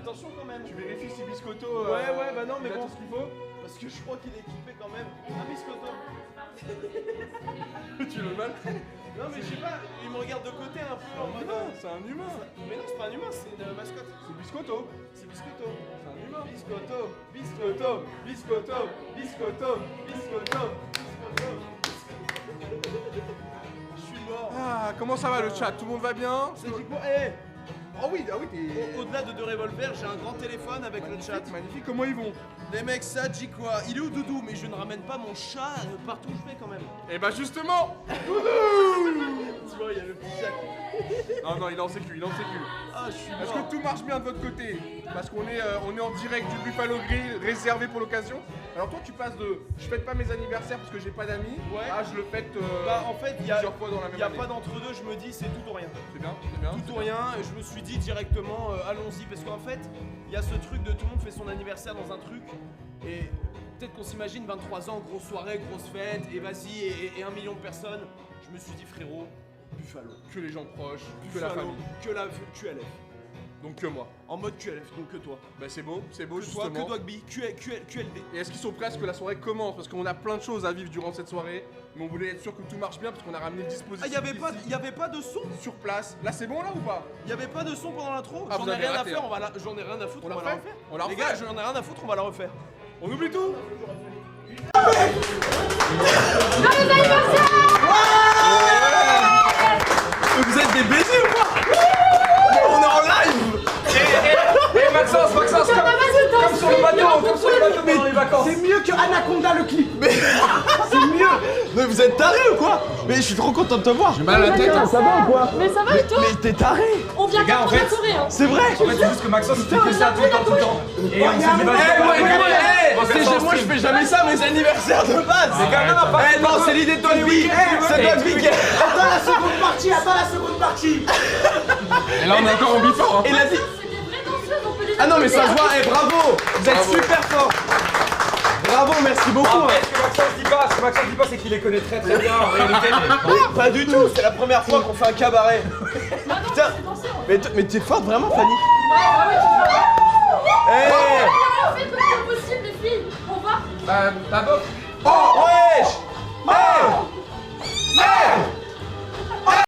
attention quand même. Tu vérifies si Biscotto. Ouais, bah non, mais il a bon. tout ce qu'il faut. Parce que je crois qu'il est équipé quand même. Un Biscotto. Tu le mal. Non, mais je sais pas, il me regarde de côté un peu en mode. C'est un humain. Mais non, c'est pas un humain, c'est une mascotte. C'est Biscotto. C'est Biscotto. C'est un humain. Biscotto, Biscotto, Biscotto, Biscotto, Biscotto, Biscotto. Je suis mort. Ah, comment ça va le chat? Tout le monde va bien? C'est dit quoi? Eh, Ah oui, t'es. au-delà de 2 revolvers, j'ai un grand téléphone avec le chat. Magnifique, comment ils vont? Les mecs, ça dit quoi? Il est où Doudou? Mais je ne ramène pas mon chat partout où je vais quand même. Eh bah justement, Tu vois, il y a le petit chat. Non, il est en sécu, Ah, je suis Est-ce mort. que tout marche bien de votre côté? Parce qu'on est, on est en direct du Buffalo Grill réservé pour l'occasion. Alors toi tu passes de je fête pas mes anniversaires parce que j'ai pas d'amis, Ouais. à je le fête Bah en fait, il y a plusieurs fois dans la même année. pas d'entre-deux, je me dis c'est tout ou rien. C'est bien, c'est bien. Tout ou rien, et je me suis dit directement allons-y parce qu'en fait, il y a ce truc de tout le monde fait son anniversaire dans un truc et peut-être qu'on s'imagine 23 ans, grosse soirée, grosse fête et vas-y et 1 million de personnes. Je me suis dit frérot, Buffalo, Que les gens proches, que la Buffalo, famille. que la QLF. Donc que moi. En mode QLF, donc que toi. Bah c'est beau Que toi, justement. que Dogby, QLD. Et est-ce qu'ils sont prêts à ce que la soirée commence? Parce qu'on a plein de choses à vivre durant cette soirée, mais on voulait être sûr que tout marche bien parce qu'on a ramené le dispositif. Ah, y avait pas de son? sur place. Là c'est bon là ou pas? Y avait pas de son pendant l'intro? Ah, J'en vous ai avez rien à raté, faire, hein. j'en ai rien à foutre, On on va la la refait refaire. On la Les refait gars, j'en ai rien à foutre, on va la refaire. On oublie tout? Vous êtes des baisers ou quoi? On est en live! Eh Maxence, comme sur le bateau pendant les vacances. C'est mieux que Anaconda le clip. C'est mieux! Mais vous êtes tarés ou quoi? Mais je suis trop content de te voir! J'ai mal à la tête. Ça va ou quoi? Mais ça va et toi? Mais t'es taré! On vient gars, en d'apprendre fait, à courir. C'est vrai! En fait, c'est juste que Maxence il fait que ça tout le temps. Et on s'est dit, Moi je fais jamais ça mes anniversaires de base! C'est quand même un pas. Eh non, c'est l'idée de Dogby! C'est Dogby qui Attends la seconde partie. Et là on est encore en bifort hein. Il a dit. C'est des vraies danseuses, on peut les Ah non mais ça se applaudir. voit, bravo! Vous êtes super fort! Bravo, merci beaucoup! En fait, ce que Maxence dit pas, c'est qu'il les connaît très bien en réalité. Pas du tout, c'est la première fois qu'on fait un cabaret! Ah non, Putain. c'est dansé en fait. Mais t'es forte vraiment, Fanny! Ouais, Eh! on fait comme c'est possible les filles. On va. Bah Bob, Oh! Wesh!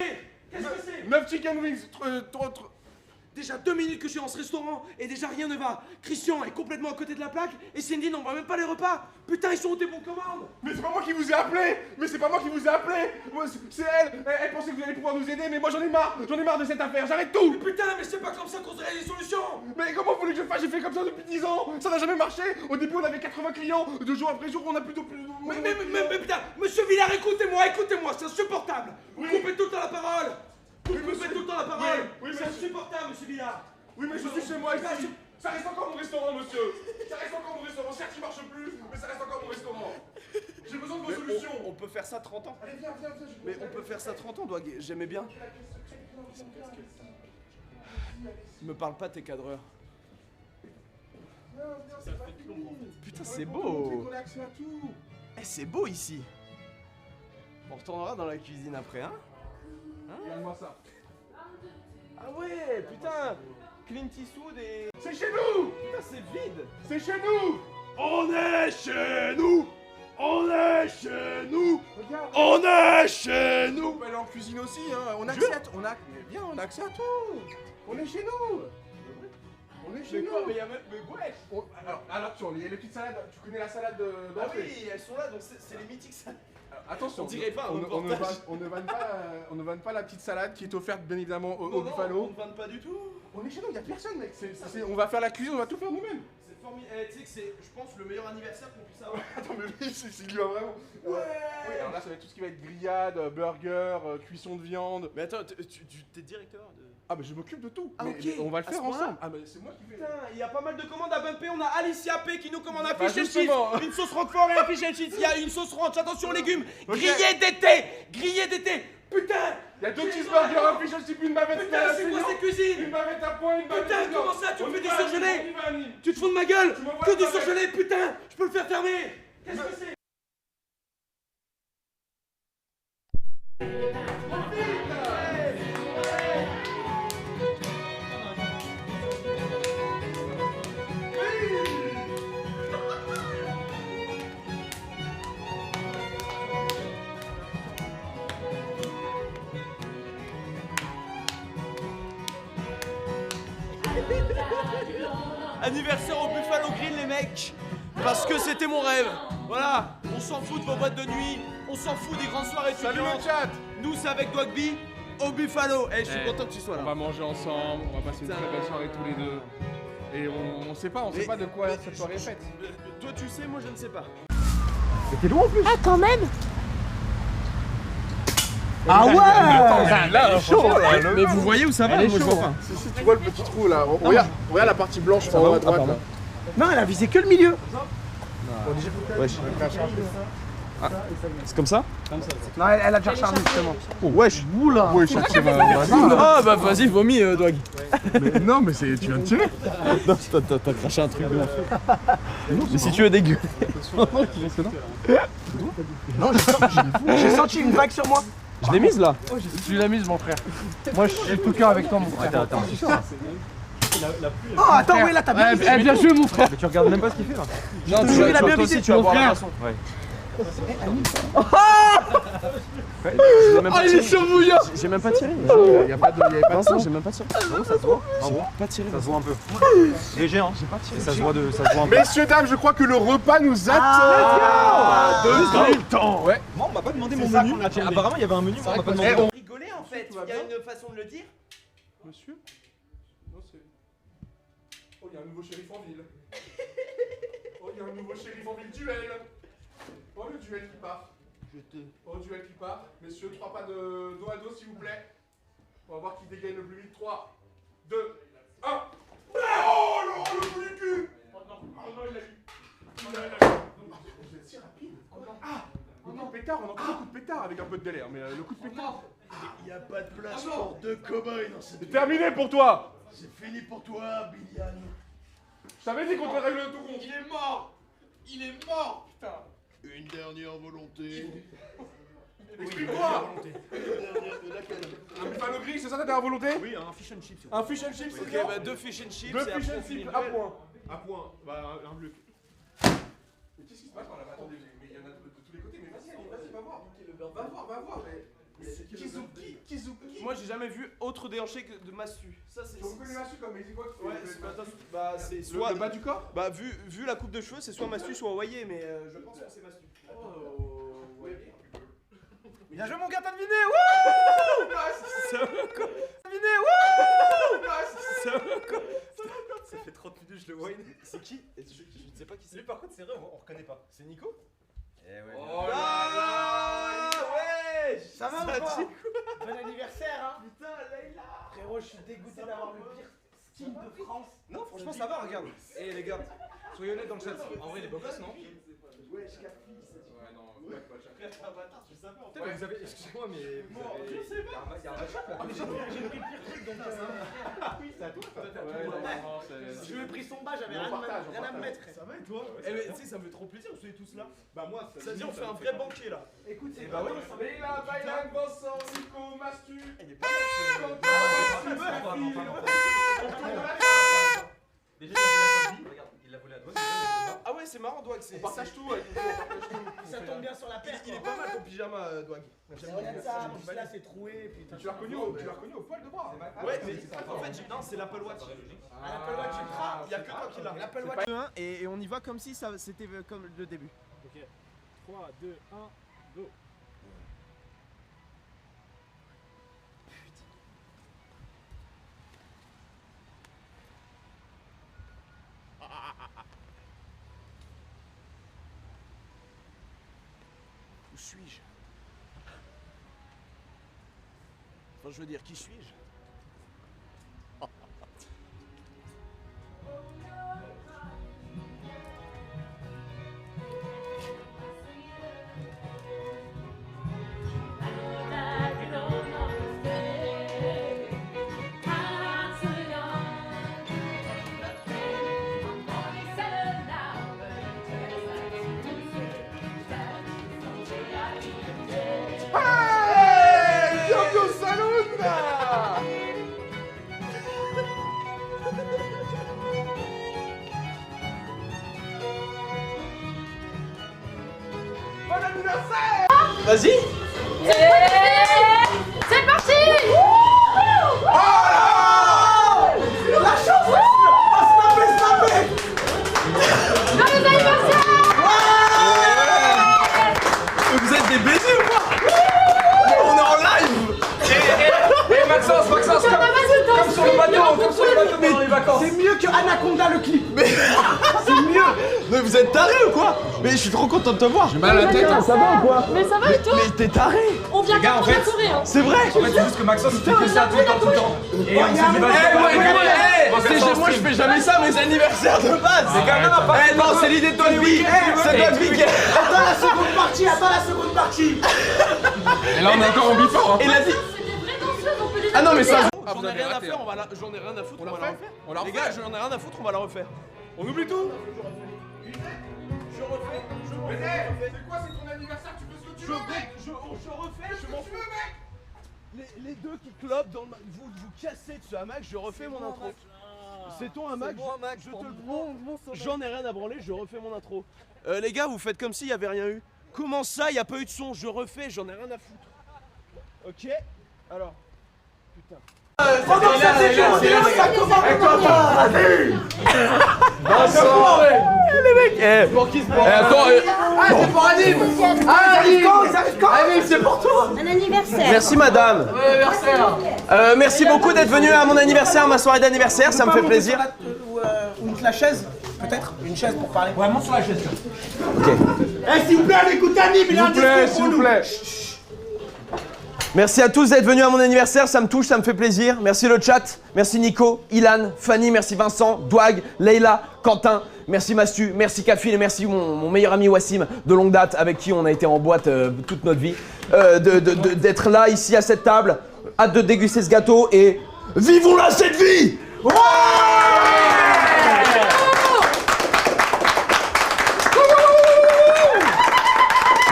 Eh! 9 chicken wings, Déjà 2 minutes que je suis dans ce restaurant et déjà rien ne va. Christian est complètement à côté de la plaque et Cindy n'envoie même pas les repas. Putain, ils sont où tes bons commandes? Mais c'est pas moi qui vous ai appelé! Mais c'est pas moi qui vous ai appelé! Moi, c'est elle! Elle pensait que vous allez pouvoir nous aider, mais moi j'en ai marre de cette affaire, j'arrête tout! Putain, mais c'est pas comme ça qu'on se réalise des solutions. Mais comment vous voulez que je fasse? J'ai fait comme ça depuis 10 ans! Ça n'a jamais marché! Au début on avait 80 clients, 2 jours après jour on a plus de... Mais putain, monsieur Villard, écoutez-moi, c'est insupportable. Vous coupez tout le temps la parole. Vous coupez tout le temps la parole. Oui, C'est insupportable, monsieur Villard. Oui mais je suis chez moi ici! Ça reste encore mon restaurant, monsieur! Ça reste encore mon restaurant, certes il marche plus, mais ça reste encore mon restaurant! J'ai besoin de vos solutions! On peut faire ça 30 ans. Allez viens, je... Mais on peut faire ça 30 ans, Dog. J'aimais bien. Me parle pas tes cadreurs. Putain, c'est beau! On a accès à tout! Eh, c'est beau ici! On retournera dans la cuisine après, hein? Regarde-moi ça! Ah ouais, putain! Clint Eastwood et... C'est chez nous! Putain, c'est vide! C'est chez nous! On est chez nous! On est chez nous! Regarde! On est chez nous! On peut aller en cuisine aussi, hein! On a accès à tout! On a accès à tout! On est chez nous! On est chez nous! Mais y'a même... Mais wesh! Alors, il y a les petites salades, tu connais la salade de... Ah oui, elles sont là, donc c'est les mythiques ça. Attention, On dirait pas un on reportage. ne vanne pas la petite salade qui est offerte bien évidemment au Non, Buffalo. on ne vante pas du tout. On est chez nous, il y a personne mec, on va faire la cuisine, on va tout faire nous-mêmes. C'est formidable. Tu sais que c'est, je pense, le meilleur anniversaire qu'on puisse avoir. Attends mais lui, c'est lui vraiment. Ouais. Oui, alors là ça va être tout ce qui va être grillade, burger, cuisson de viande. Mais attends, t'es directeur de... Ah mais je m'occupe de tout. Ah, Mais ok, on va le à faire ce point-là. ensemble. Ah mais c'est moi qui fais. Putain, il y a pas mal de commandes à bumper. On a Alicia P qui nous commande un Bah, fish and chips, justement. une sauce roquefort et un fish and chips. Il y a une sauce ranch, attention aux légumes. Ok. Grillé d'été. Grillé d'été. Putain. Il y a 2 cheeseburgers, un fish and chips, une bavette. Putain, c'est quoi cette cuisine? Une bavette à point, une bavette. Putain, à viande. comment ça, tu me On fais y du va, surgelé? on y va, Annie. Tu te fous de ma gueule? Tu m'envoies Que la du bavette. surgelé, putain. Je peux le faire fermer. Qu'est-ce que c'est? Anniversaire au Buffalo Grill les mecs. Parce que c'était mon rêve. Voilà, on s'en fout de vos boîtes de nuit. On s'en fout des grandes soirées étudiantes. Salut le chat. Nous c'est avec Dwagby au Buffalo. Je suis content que tu sois là. On va manger ensemble, on va passer une très belle soirée tous les deux. Et on sait pas de quoi cette soirée est faite. Toi tu sais, moi je ne sais pas. Ah, quand même. Ah ouais. Là, chaud. Mais vous voyez où ça va? Moi je vois pas. Si tu vois le petit trou là, regarde la partie blanche en haut à droite là. Non, elle a visé que le milieu. C'est comme ça? Non, elle a déjà rechargé justement. Oh, wesh. Oula. Oui, je sais Ah bah vas-y, vomis Dwag. Non, mais tu viens de tirer. Non, t'as craché un truc blanc. Mais si tu veux dégueu. Non, j'ai senti une vague sur moi. Je l'ai mise là. Tu l'as mise, mon frère. Moi, je suis tout cœur avec toi, mon frère. Attends. Oh, attends, ouais, là, t'as bien visé. Bien joué mon frère. Mais tu regardes même pas ce qu'il fait là. Non, te jure, il a bien visé. tu vas voir la façon. Ouais. Ah, il est surmouillant. J'ai même pas tiré. Il y a pas de Non, j'ai même pas tiré. Non, ça se voit. En gros, Pas tiré. ça se voit un peu. Léger, hein. J'ai pas tiré. Ça se voit un peu. Messieurs, dames, je crois que le repas nous attend. Depuis le temps. Ouais. Moi, on m'a pas demandé mon menu. Apparemment, il y avait un menu, mais on m'a pas demandé. Rigoler en fait. Il y a une façon de le dire. Monsieur? Non, c'est. Oh, il y a un nouveau shérif en ville. Oh, il y a un nouveau shérif en ville. Duel. Oh, le duel qui part. Oh, duel qui part. Messieurs, 3 pas de dos à dos, s'il vous plaît. On va voir qui dégaine le plus vite. 3, 2, 1. Oh, le coup du cul. Oh non, il a eu. Vous êtes si rapide. Ah, on a un pétard, on a encore un coup de pétard avec un peu de délai. Mais le coup de pétard. Il n'y a pas de place pour deux cow-boys dans cette C'est terminé pour toi. C'est fini pour toi, Billian. Je t'avais dit qu'on te règle tout compte. Il est mort. Il est mort, putain. Une dernière volonté. Explique-moi. Un Buffalo Grill, c'est ça ta dernière volonté? Oui, un fish and chips. Un fish and chips, c'est Ok, bien. bah 2 fish and chips. Deux et fish après, and on finit chips, le à duel. point. À point. Bah un bleu. Mais qu'est-ce qui se passe par là? Attendez, mais il y en a de tous les côtés. Mais vas-y, va voir. Va voir. Mais c'est Kizuki. Moi j'ai jamais vu autre déhanché que de massue. Ça c'est. Tu reconnais la suite comme, mais c'est quoi qui Ouais, fait bah c'est soit le bas du corps? Bah vu la coupe de cheveux, c'est soit massue soit envoyé, mais je pense que c'est massue. Oh, ouais. Bien joué, mon gars, t'as deviné. Wouh. Ça va quoi? Deviné. Wouh. Ça va quoi? Ça fait 30 minutes, je le vois. C'est qui? Je ne sais pas qui c'est. Lui, par contre, c'est vrai, on reconnaît pas. C'est Nico? Eh ouais. Oh Ah ouais. Ça va ou pas? dit Bon anniversaire, hein. Putain, Layla. Frérot, je suis dégoûté d'avoir le pire skin de France. Non, franchement, ça va, regarde. Eh les gars, soyez honnêtes dans le chat. En vrai, il est beau gosse, non? Ouais, je capte. Ouais, non, ouais, pas cher. Putain, mais vous avez. Excusez-moi, mais. Vous avez. Il y a un match-up là. J'ai pris le pire truc donc. Oui, c'est à toi. Ouais, non, c'est. Je lui ai pris son bas, j'avais On rien partage, on à me partage. mettre. Ça va et toi? Eh mais tu sais, ça me fait trop plaisir, vous êtes tous là. Bah, moi, Ça dit, on fait un vrai banquet là. Écoute, c'est bah ouais. Leila, Bailan, Vincent, Nico, Mastu. Elle est pas Déjà, il a volé à Dwagby. Regarde, il l'a volé à Dwagby. Ah ouais, c'est marrant, Dwag. On partage tout avec Nico, on partage tout. ça tombe bien sur la paire. Il est pas mal ton pyjama, Dwag. Regarde ça, en plus là c'est troué. Putain, Tu l'as reconnu au poil de bras. Ouais, mais en fait, non, c'est l'Apple Watch. à l'Apple Watch Ultra. Il y a que toi qui l'as. L'Apple Watch. Et on y va comme si c'était comme le début. Ok. 3, 2, 1, go. Où suis-je? Enfin, je veux dire, qui suis-je? Hey! Bienvenue au saloon! Bon anniversaire! Vas-y! C'est parti! Oh là! La chance! Anaconda le clip. C'est mieux. Mais vous êtes tarés ou quoi? Mais je suis trop content de te voir. J'ai mal à la tête. Ça va ou quoi? Mais ça va et toi? Mais t'es taré. On vient gars, en d'apprendre à fait, courir. C'est vrai. En fait, c'est juste que Maxence il fait que ça tout le temps. Et on s'est dit, Moi je fais jamais ça mes anniversaires de base. C'est quand même pas. Non, c'est l'idée de ton vie. C'est notre week-end. Attends la seconde partie. Et là, on est encore en bifort. Et la vie. C'est des vraies danseuses, on peut les Ah non mais ça. Ah, vous J'en ai avez rien à raté, faire. hein. J'en ai rien à foutre. On la On va la refait. refaire. On la Les gars, refait. j'en ai rien à foutre. On va la refaire. On oublie tout. C'est quoi, c'est ton anniversaire, tu fais ce que tu veux, mec. Je refais. Je m'en fous. mec. Les deux qui clopent dans vous cassez de ce hamac. Je refais mon intro. C'est ton hamac. Je te le prends. J'en ai rien à branler. Je refais mon intro. Les gars, vous faites comme s'il y avait rien eu. Comment ça, il y a pas eu de son? Je refais. J'en ai rien à foutre. Ok. Alors. Putain. Pendant ça, c'est ça commence. Les mecs, pour qui se prend? Attends, C'est pour Anime. Ils arrivent quand Anime, c'est pour toi. Un anniversaire. Merci madame. Merci beaucoup d'être venu à mon anniversaire, ma soirée d'anniversaire, ça me fait plaisir. Ou la chaise, peut-être. Une chaise pour parler. Ouais, monte sur la chaise. Ok. Eh, s'il vous plaît, allez écouter Anime, il a un discours pour nous. Merci à tous d'être venus à mon anniversaire, ça me touche, ça me fait plaisir. Merci le chat, merci Nico, Ilan, Fanny, merci Vincent, Douag, Leïla, Quentin, merci Mastu, merci Kafil et merci mon meilleur ami Wassim de longue date avec qui on a été en boîte toute notre vie. D'être là ici à cette table, hâte de déguster ce gâteau et vivons-la cette vie! Ouais!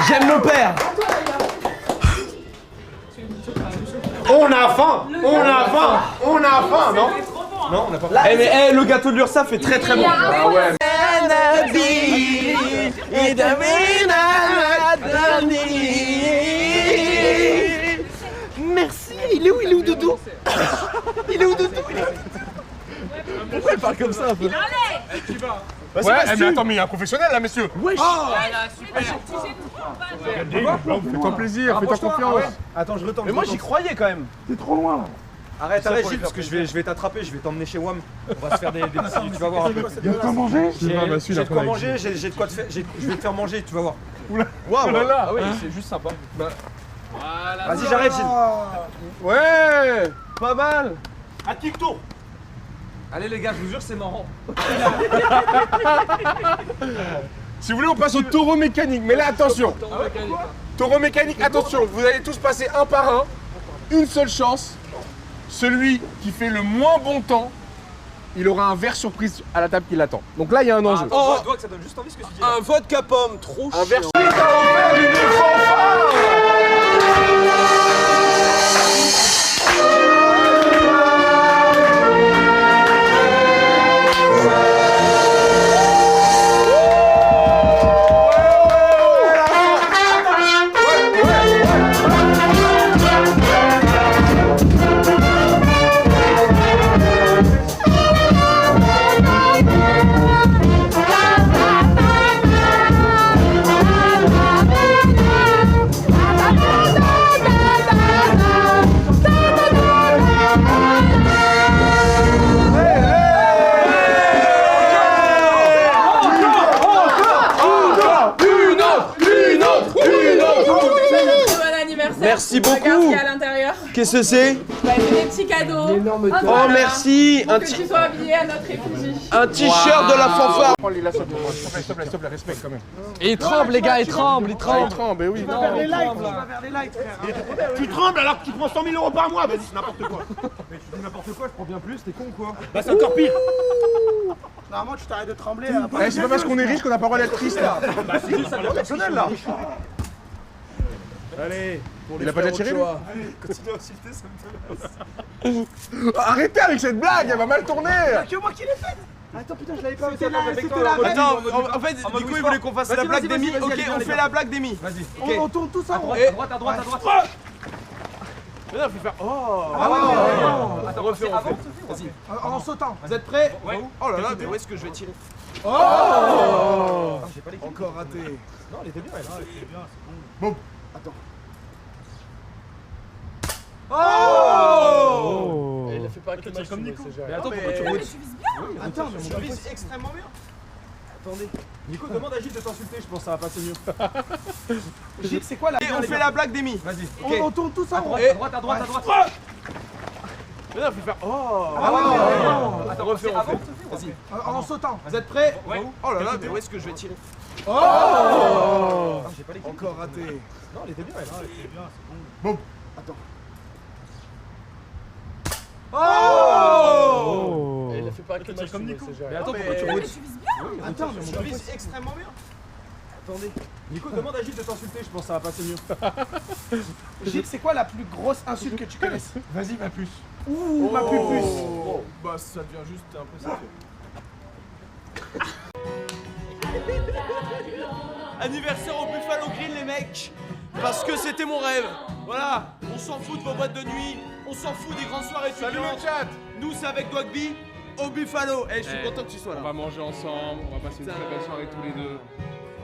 J'aime nos pères! On a faim, non? Non, on n'a pas faim. Eh mais le gâteau de l'URSSAF est très très bon. Ah ouais. Merci, il est où Doudou? Pourquoi il parle comme ça un peu? Ouais, mais attends, mais il y a un professionnel là, messieurs. Wesh. Fais-toi plaisir, fais-toi confiance. Attends, je retombe. Mais moi j'y croyais quand même. T'es trop loin. Arrête, Gilles, parce que je vais t'attraper, je vais t'emmener chez WAM. On va se faire des petits. Tu vas voir un peu. Il y a de quoi manger? J'ai de quoi manger, j'ai de quoi te faire. Je vais te faire manger, tu vas voir. Waouh. Ah oui, c'est juste sympa. Vas-y, j'arrête, Gilles. Ouais. Pas mal. À TikTok. Allez, les gars, je vous jure, c'est marrant. Si vous voulez, on passe au taureau mécanique. Mais là, attention. Taureau mécanique, attention. Vous allez tous passer un par un. Une seule chance. Celui qui fait le moins bon temps, il aura un verre surprise à la table qui l'attend. Donc là, il y a un enjeu. Oh, ça donne juste envie ce que tu dis. Un vodka pomme, trop Un verre chiant. surprise à l'envers d'une fanfare. Merci Regarde ce beaucoup. qu'il y a à l'intérieur. Qu'est-ce que c'est? Bah, des petits cadeaux. Oh merci. Pour que tu sois habillé à notre effigie. Un t-shirt de la fanfare. Prends les lasso pour moi. S'il te plaît, respecte quand même. Et il tremble les gars, il tremble. Il tremble, oui. Tu vas vers les lights, frère. Tu trembles alors que tu prends 100 000 € par mois. Vas-y, c'est n'importe quoi. Mais tu dis n'importe quoi, je prends bien plus, t'es con quoi. Bah, c'est encore pire. Normalement, tu t'arrêtes de trembler. C'est pas parce qu'on est riche qu'on n'a pas le droit d'être triste là. Bah, c'est juste un personnel là. Allez. Il a pas déjà tiré lui Continue à insulter, ça me fait. Arrêtez avec cette blague, elle va mal tourner. C'est moi qui l'ai faite. Attends, putain, je l'avais pas C'était la veille. Attends, en fait, du coup, il voulait qu'on fasse la blague d'Emi. Ok, on fait la blague d'Emi. Vas-y. On tourne tout ça. À droite, à droite. Mais non, faut faire. Oh. Attends, refais. Vas-y. En sautant. Vous êtes prêts? Ouais. Oh là là, mais où est-ce que je vais tirer? J'ai pas les Encore raté. Non, elle était bien, elle. Bon. Oh! Il a fait pas que moi comme Nico. Mais attends, pourquoi tu routes? Attends, mais Je vise extrêmement bien. attendez. Nico, demande à Gilles de t'insulter, je pense que ça va passer mieux. Gilles, c'est quoi la. Et on fait la blague d'Emi. Vas-y. On tourne tout ça, À droite, Et- à droite, à droite, à droite. Mais non, faut faire. Oh. Ah ouais, Oh. Attends, refais. Vas-y. en sautant. Vous êtes prêts? Ouais. Oh là là, mais où est-ce que je vais tirer? Oh. J'ai pas les Encore raté. Non, elle était bien, elle. Oh. Il a fait pas que moi comme Nico. Mais attends, mais- pourquoi tu routes? Attends, mais Je vise extrêmement bien. Attendez. Nico, demande à Gilles de t'insulter, je pense que ça va passer mieux. Gilles, c'est quoi la plus grosse insulte que tu connaisses? Vas-y, ma puce. Ouh, ma pupus. Oh. Bah ça devient juste un peu ça. Anniversaire au Buffalo Grill les mecs. Parce que c'était mon rêve. Voilà, on s'en fout de vos boîtes de nuit, on s'en fout des grandes soirées étudiantes. chat. Nous c'est avec Dogby au Buffalo. Eh, je suis content que tu sois là. On va manger ensemble, on va passer une très belle soirée tous les deux.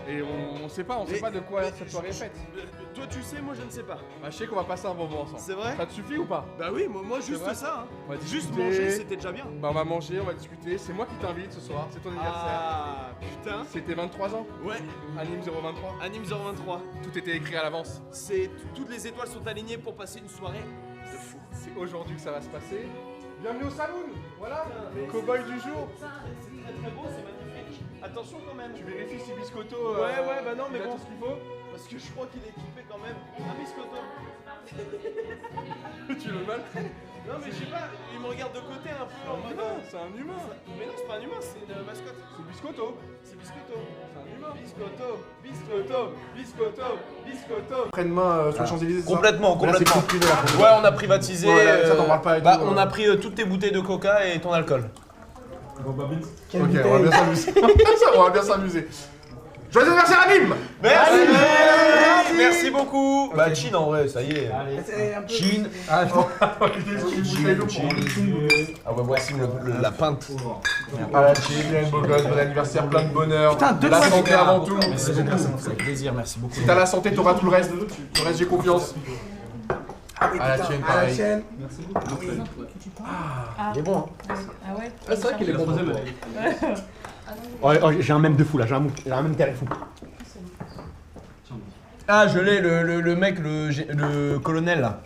Et on sait pas de quoi cette soirée est faite. Toi tu sais, moi je ne sais pas. Bah, je sais qu'on va passer un bon moment ensemble. C'est vrai? Ça te suffit ou pas? Bah oui, moi juste vrai ça. Hein. On va Juste discuter. manger, c'était déjà bien. Bah, on va manger, on va discuter. C'est moi qui t'invite ce soir, c'est ton anniversaire. Ah putain. C'était 23 ans. Ouais, Anime 023. Anime 023. Tout était écrit à l'avance. C'est toutes les étoiles sont alignées pour passer une soirée de fou. C'est aujourd'hui que ça va se passer. Bienvenue au saloon. Voilà, cow-boy du jour. C'est très très beau, c'est magnifique. Attention quand même. Tu vérifies si Biscotto. Ouais, bah non, mais il a bon. tout ce qu'il faut. Parce que je crois qu'il est équipé quand même. Un biscotto. Tu le maltraites. Non mais je sais pas, il me regarde de côté un peu en mode. C'est un humain. Mais non, c'est pas un humain, c'est une mascotte. C'est Biscotto. C'est biscotto. C'est un humain. Biscotto, biscotto, biscotto, biscotto. Prenne-main sur les Champs-Élysées, c'est ça? Complètement. Ouais, on a privatisé. Ouais, ça t'en parle pas et Bah, tout, on a pris toutes tes bouteilles de coca et ton alcool. Ok, on va bien s'amuser. On va bien s'amuser. Joyeux anniversaire à Bim! Merci beaucoup. Bah, Chin en vrai, ça y est. Chin. Ah, Ah ouais, voici la pinte. À la Chine, beau gosse, bon anniversaire, plein de bonheur. Putain, deux la fois, santé avant tout. C'est avec plaisir, merci beaucoup. Si t'as la santé, t'auras tout le reste. Le reste, j'ai confiance. À la tienne, À la pareil. chaîne. Il est bon, hein. Ah ouais. C'est vrai qu'il est bon. J'ai un mème de fou là, j'ai un mème terrible fou. Ah, je l'ai, le mec, le colonel là.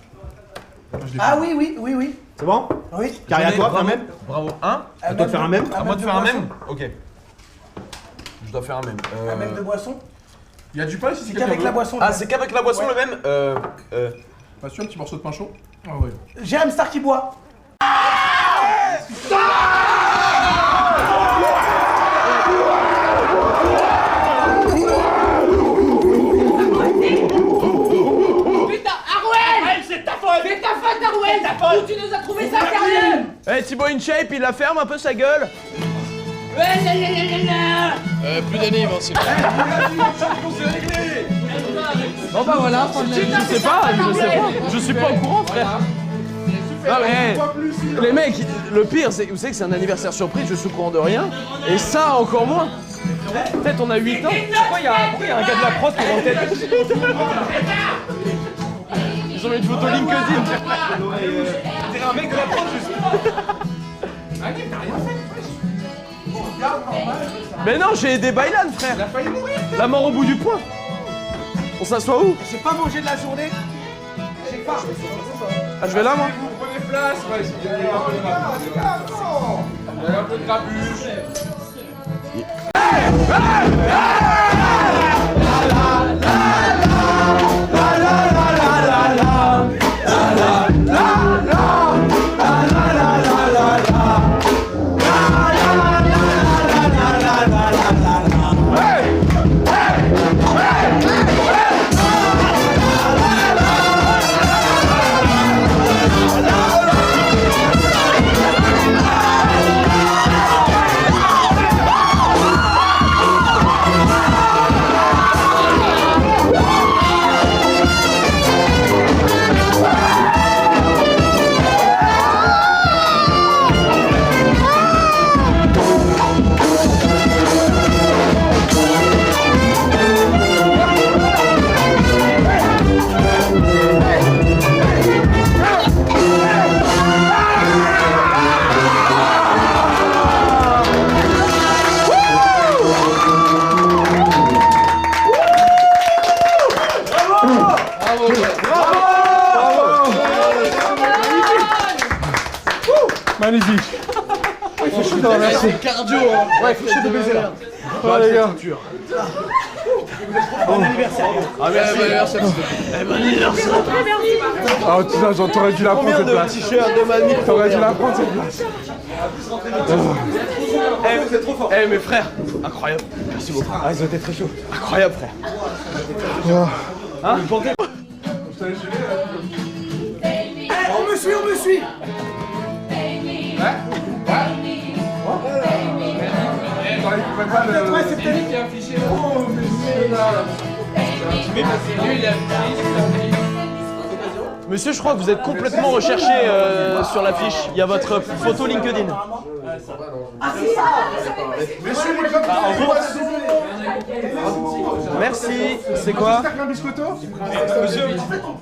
Ah oui. C'est bon? Oui. Carré à toi, fais un mème? Bravo. Hein? À toi de faire un mème? À moi de faire un mème? Ok. Je dois faire un mème. Un même de boisson. Il y a du pain ici, c'est Qu'avec la boisson. Ah, c'est qu'avec la boisson le même? Pas sûr, un petit morceau de pain chaud? Ah ouais. J'ai un hamster qui boit. Putain, Arwen! C'est ta faute! C'est ta faute, Arwen! Ta faute! Où tu nous as trouvé ça, sérieux? Eh, Thibaut InShape, il la ferme un peu sa gueule. Plus d'anime, hein, c'est Bon bah voilà, je sais pas. Je suis pas au courant, frère. Non mais, les mecs, le pire, c'est, vous savez que c'est un anniversaire surprise, je suis au courant de rien. Et ça, encore moins. Peut-être on a 8 ans. Pourquoi il y a un gars de la prod qui est en tête? Ils ont mis une photo LinkedIn. C'est un mec de la prod juste. Mais non, j'ai aidé Bailan, frère. Il a failli mourir. La mort au bout du poing. On s'assoit où? J'ai pas mangé de la journée. J'ai pas. Ah, je vais là, moi. Prenez place, ouais, il y a un peu de grabuge. Ah merci. Cardio, hein. Ouais, fichez des baisers là. Oh les gars. Bon anniversaire. Ah, bon anniversaire. Bon anniversaire. Ah putain, t'aurais dû la prendre cette place. T-shirt de mamie. T'aurais dû la prendre cette place. C'est trop fort. Eh mes frères, incroyable. Merci beaucoup. Ah, ils ont été très chauds. Incroyable frère. Hein? On me suit, on me suit. Ouais, c'est peut-être qui a affiché. Oh, mais Monsieur, je crois que vous êtes complètement recherché sur l'affiche. Il y a votre photo LinkedIn. Ah, c'est ça. Messieurs les copains, Merci. C'est quoi? un biscotto? Monsieur,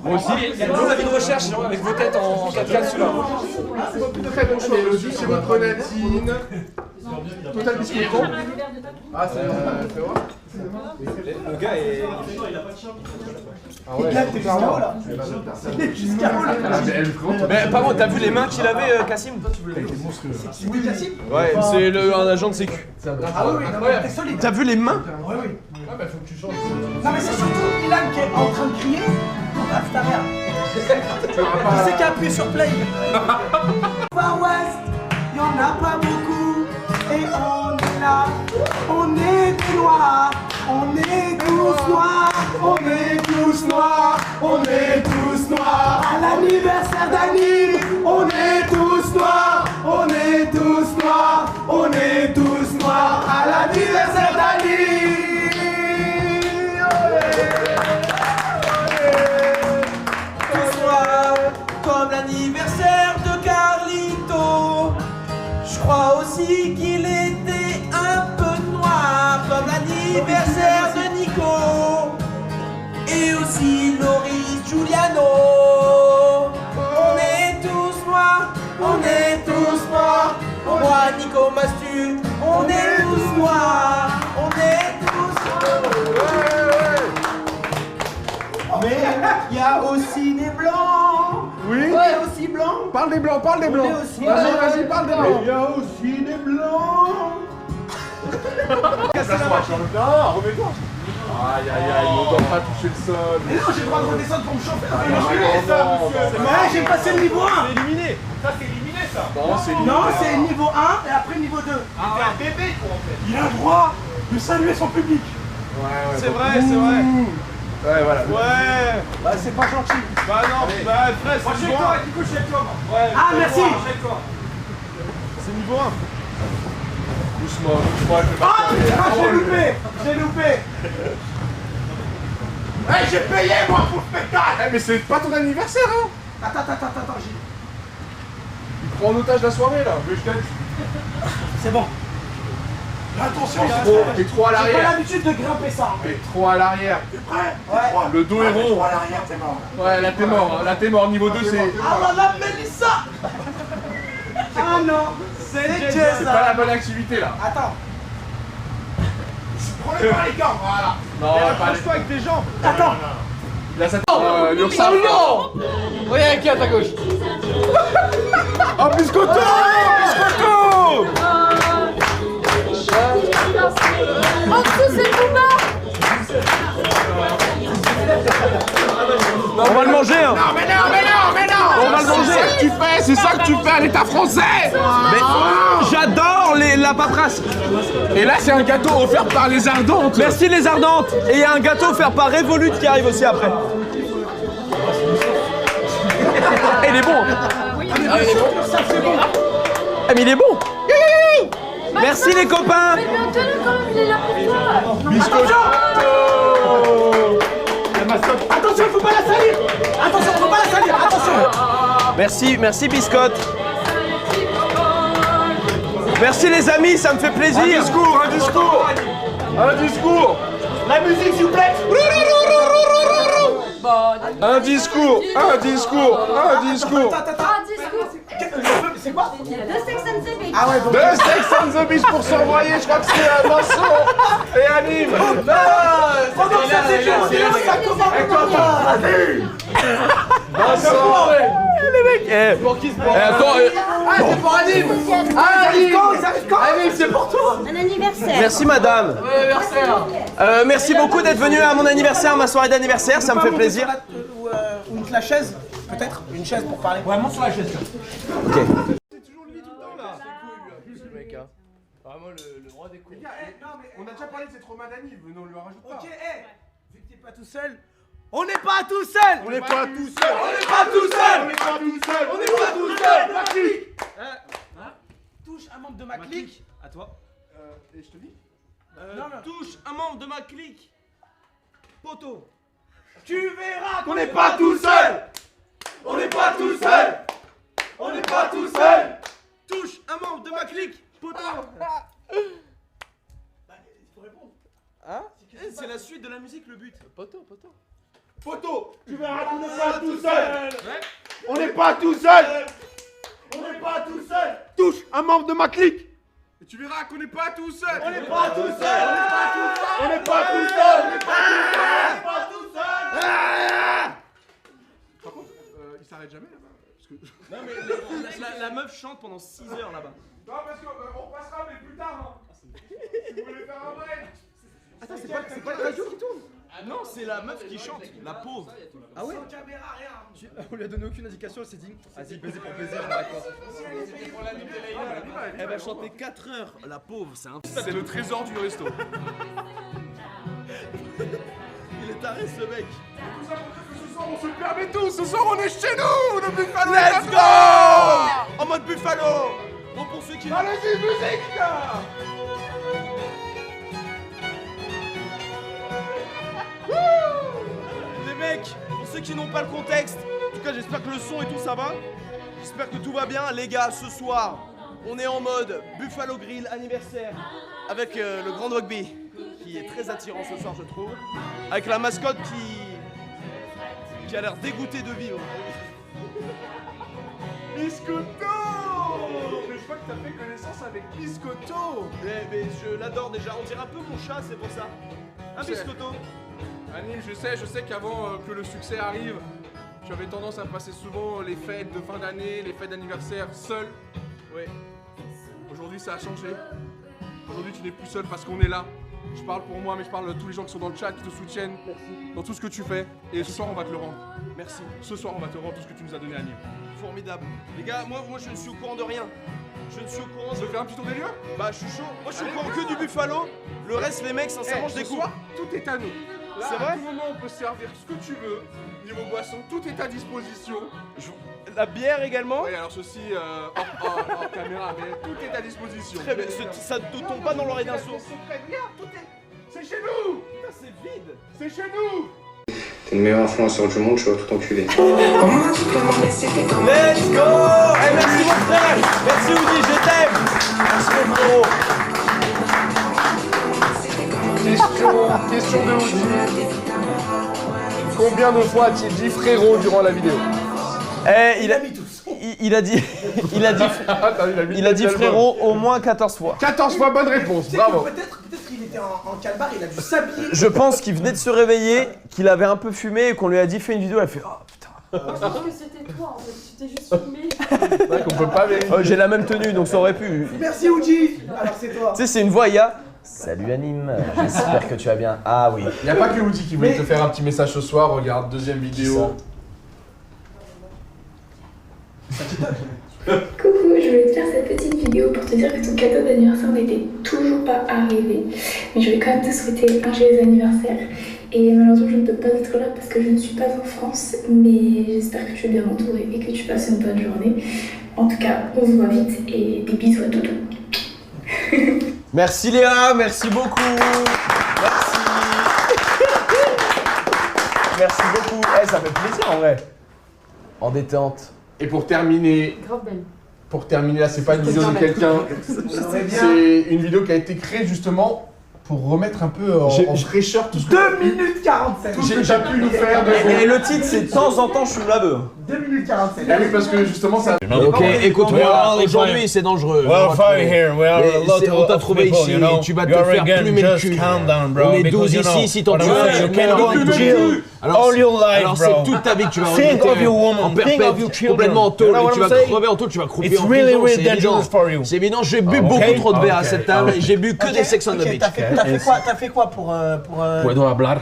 moi aussi. Nous, avis de recherche avec vos têtes en 4x4 celui-là. Très bon choix, le jus, c'est votre grenadine. Total biscotto. Ah, c'est vrai. Le gars est. Ah ouais, t'es Piscaro là. Mais par contre, t'as vu les mains qu'il avait, Cassim? Oui, Cassim. Ouais, c'est un agent de sécu. Ah oui, t'es solide. T'as vu les mains? Oui, oui. Non, mais c'est surtout Ilan qui est en train de crier. Ah, ta mère. Qui c'est qui a appuyé sur play? Far West, y'en a pas beaucoup. Et on est là. On est tous noirs. On est tous noirs. On est tous noirs. On est tous noirs. À l'anniversaire d'Annie, on est tous noirs. On est tous noirs. On est tous noirs. À l'anniversaire d'Annie. Tous noirs, comme l'anniversaire de Carlito. Je crois aussi qu'il était un peu noir, comme l'anniversaire de Nico. Et aussi Loris Giuliano. On est tous noirs, on est tous noirs. Moi, Nico Mastu, on est tous noirs, on est tous noirs. Mais il y a aussi des blancs. Oui. Il y a aussi blancs. Parle des blancs, parle des blancs. Vas-y, parle des blancs. Il y a aussi des blancs. Casser la machine. Non, remets-toi. Aïe, aïe, aïe, on doit pas toucher le sol. Mais non, j'ai le droit de redescendre pour me chauffer. Non, Ouais, j'ai passé le niveau 1. Éliminé. Non, c'est Non, c'est niveau 1 et après niveau 2. un bébé, quoi, en fait. Il a le droit de saluer son public. C'est vrai, c'est vrai. Ouais, voilà. Ouais. Bah, c'est pas gentil. Bah non, bah frère, c'est niveau 1. Du coup, chez toi, moi. Ouais. Ah, merci. C'est niveau 1. Doucement, doucement, je vais Ah, pas putain, j'ai loupé. J'ai loupé. Hey, j'ai payé, moi, pour le spectacle. Eh, mais c'est pas ton anniversaire, hein. Attends, j'ai... Il prend en otage la soirée, là. Mais je t'aide. C'est bon. Attention, T'es trop à j'ai pas l'arrière. l'habitude de grimper ça. T'es trop à l'arrière. T'es prêt? Ouais. Le dos est rond. À l'arrière, t'es mort. Ouais, là, t'es mort. Hein. Là, t'es mort. Niveau 2, c'est... Ah, madame Mélissa. Ah non, c'est Jess. C'est pas la bonne activité, là. Attends. Prenez par les gants, voilà. Non, pas Accroche-toi avec tes jambes. Attends. Là, ça... l'Ursaf. Regarde qui est à ta gauche. Oh, biscotto. Biscotto. En dessous, c'est Booba. On va le manger, hein. Mais non. On va le manger. C'est ça que tu fais à l'état français. Mais j'adore la paperasse. Et là, c'est un gâteau offert par les Ardentes. Merci les Ardentes. Et il y a un gâteau offert par Revolut qui arrive aussi après. Et il est bon. Ah, mais il est bon. Merci les copains. Mais bientôt, quand même, il est là pour toi. Biscotto. Attention, faut pas la salir. Attention, faut pas la salir. Attention. Merci Biscotte. Merci les amis, ça me fait plaisir. Un discours. La musique, s'il vous plaît. Un discours. Un discours. C'est quoi? Le Sex and the City. Ah, Ah ouais, donc... De Sex on the Beach pour s'envoyer, je crois que c'est Vincent et Anime. Pendant que ça s'écrit, ça commence. Vincent. Les mecs, Pour qui se prend Attends, C'est pour Anime. Ils arrivent quand Anime, c'est pour toi. Un anniversaire. Merci madame. Merci beaucoup d'être venu à mon anniversaire, ma soirée d'anniversaire, ça me fait plaisir. Ou la chaise, peut-être. Une chaise pour parler. Ouais, monte sur la chaise. Ok. C'est toujours lui tout le temps là. Ce mec, hein. Vraiment le roi des couilles. Les gars, on a déjà parlé de ces traumas d'Anime, mais on lui en rajoute pas. Ok, vu que t'es pas tout seul, on n'est pas tout seul. On n'est pas tout seul. On n'est pas tout seul. On n'est pas tout seul. On n'est pas tout seul. Ma clique. Touche un membre de ma clique. À toi. Et je te dis Non. Touche un membre de ma clique. Poteau. Tu verras qu'on n'est pas tout seul. On n'est pas tout seul. On n'est pas tout seul. Touche un membre de ma clique. Poteau. faut répondre. Hein? C'est la suite de la musique, le but. Poteau. Poteau, tu verras qu'on n'est pas tout seul. On n'est pas tout seul. On n'est pas tout seul. Touche un membre de ma clique. Et tu verras qu'on n'est pas tout seul. On n'est pas tout seul. On n'est pas tout seul. On n'est pas tout seul. Par contre, il s'arrête jamais là-bas. Non mais la meuf chante pendant 6 heures là-bas. Non, parce qu'on repassera, mais plus tard. Si vous voulez faire un break. Attends, c'est pas la radio qui tourne? Ah non, c'est la meuf qui chante, la pauvre. Ah ouais? Sans caméra, rien. On lui a donné aucune indication, elle s'est dit, vas-y, baiser pour plaisir, d'accord. Elle va chanter 4 heures, la pauvre, C'est le trésor du resto. Il est taré ce mec. Tout ça pour dire que ce soir on se permet tout. Ce soir on est chez nous, le Buffalo. Let's go! En mode Buffalo. Bon, pour ceux qui... Allez-y, musique. Les mecs, pour ceux qui n'ont pas le contexte, en tout cas j'espère que le son et tout ça va. J'espère que tout va bien. Les gars, ce soir, on est en mode Buffalo Grill anniversaire avec le Grand Rugby qui est très attirant ce soir je trouve. Avec la mascotte qui a l'air dégoûtée de vivre. Biscotto. Mais je crois que t'as fait connaissance avec Biscotto. Mais je l'adore déjà, on dirait un peu mon chat, c'est pour ça. Un biscotto. Anime, je sais qu'avant que le succès arrive, tu avais tendance à passer souvent les fêtes de fin d'année, les fêtes d'anniversaire seul. Oui. Aujourd'hui ça a changé. Aujourd'hui tu n'es plus seul parce qu'on est là. Je parle pour moi mais je parle de tous les gens qui sont dans le chat, qui te soutiennent dans tout ce que tu fais. Et ce soir on va te le rendre. Merci. Ce soir on va te rendre tout ce que tu nous as donné Anime. Formidable. Les gars, moi je ne suis au courant de rien. Je ne suis au courant Tu de... veux faire un petit tour des lieux? Bah je suis chaud. Moi je suis au courant que du Buffalo. Le reste les mecs sincèrement je Ce découvre. soir, tout est à nous. Là, C'est vrai? à tout moment on peut servir ce que tu veux. Niveau boisson, tout est à disposition. La bière également. Oui, alors ceci hors caméra, mais tout est à disposition. Très bien. Ça ne te tombe pas dans l'oreille d'un sourd. Regarde, tout est... C'est chez nous. Putain, c'est vide. C'est chez nous. T'es le meilleur influenceur du monde, tu vas tout enculer. Let's go. Eh, merci mon frère. Merci Oudi, je t'aime. Merci mon frérot. Question de Oudi. Combien de fois a-t-il dit frérot durant la vidéo? Eh, il a dit... Il a dit frérot au moins 14 fois. 14 fois, bonne réponse, bravo. Peut-être qu'il était en calbar, il a dû s'habiller. Je pense qu'il venait de se réveiller, qu'il avait un peu fumé et qu'on lui a dit fais une vidéo, elle a fait oh putain. Moi, je pense que c'était toi en fait, tu t'es juste filmé. C'est vrai qu'on peut pas vérifier. J'ai la même tenue donc ça aurait pu. Merci Oudi. Alors c'est toi. Tu sais, c'est une voix, il y a. Salut Anime, j'espère que tu vas bien. Ah oui. Y'a pas que Oudi qui voulait te faire un petit message ce soir, regarde, deuxième vidéo. Coucou, je voulais te faire cette petite vidéo pour te dire que ton cadeau d'anniversaire n'était toujours pas arrivé. Mais je vais quand même te souhaiter un joyeux anniversaire. Et malheureusement, je ne peux pas être là parce que je ne suis pas en France. Mais j'espère que tu es bien entouré et que tu passes une bonne journée. En tout cas, on se voit vite et des bisous à Dodo. Merci Léa, merci beaucoup. Merci. Merci beaucoup. Eh, ça fait plaisir en vrai. En détente. Et pour terminer, Grave belle. là, c'est pas une vidéo de quelqu'un. C'est une vidéo qui a été créée justement pour remettre un peu en fraîcheur tout ce que 2 minutes 47. tout ce que t'as pu nous faire. Et le titre, c'est de temps en temps, je suis la bœuf. 2 minutes 47. Ah oui, parce que justement, ça. Ok, écoute-moi, aujourd'hui c'est dangereux. On t'a trouvé ici, tu vas te faire plumer le cul. On est 12 ici, si t'en tues un, tu meurs en jail. Alors c'est toute ta vie que tu vas regretter en perpète, complètement en tôle, et tu vas crever en tôle, tu vas croupir en prison, c'est évident. C'est évident, j'ai bu beaucoup trop de verre à cette table, et j'ai bu que des Sex on the Beach. T'as fait quoi pour Puedo hablar.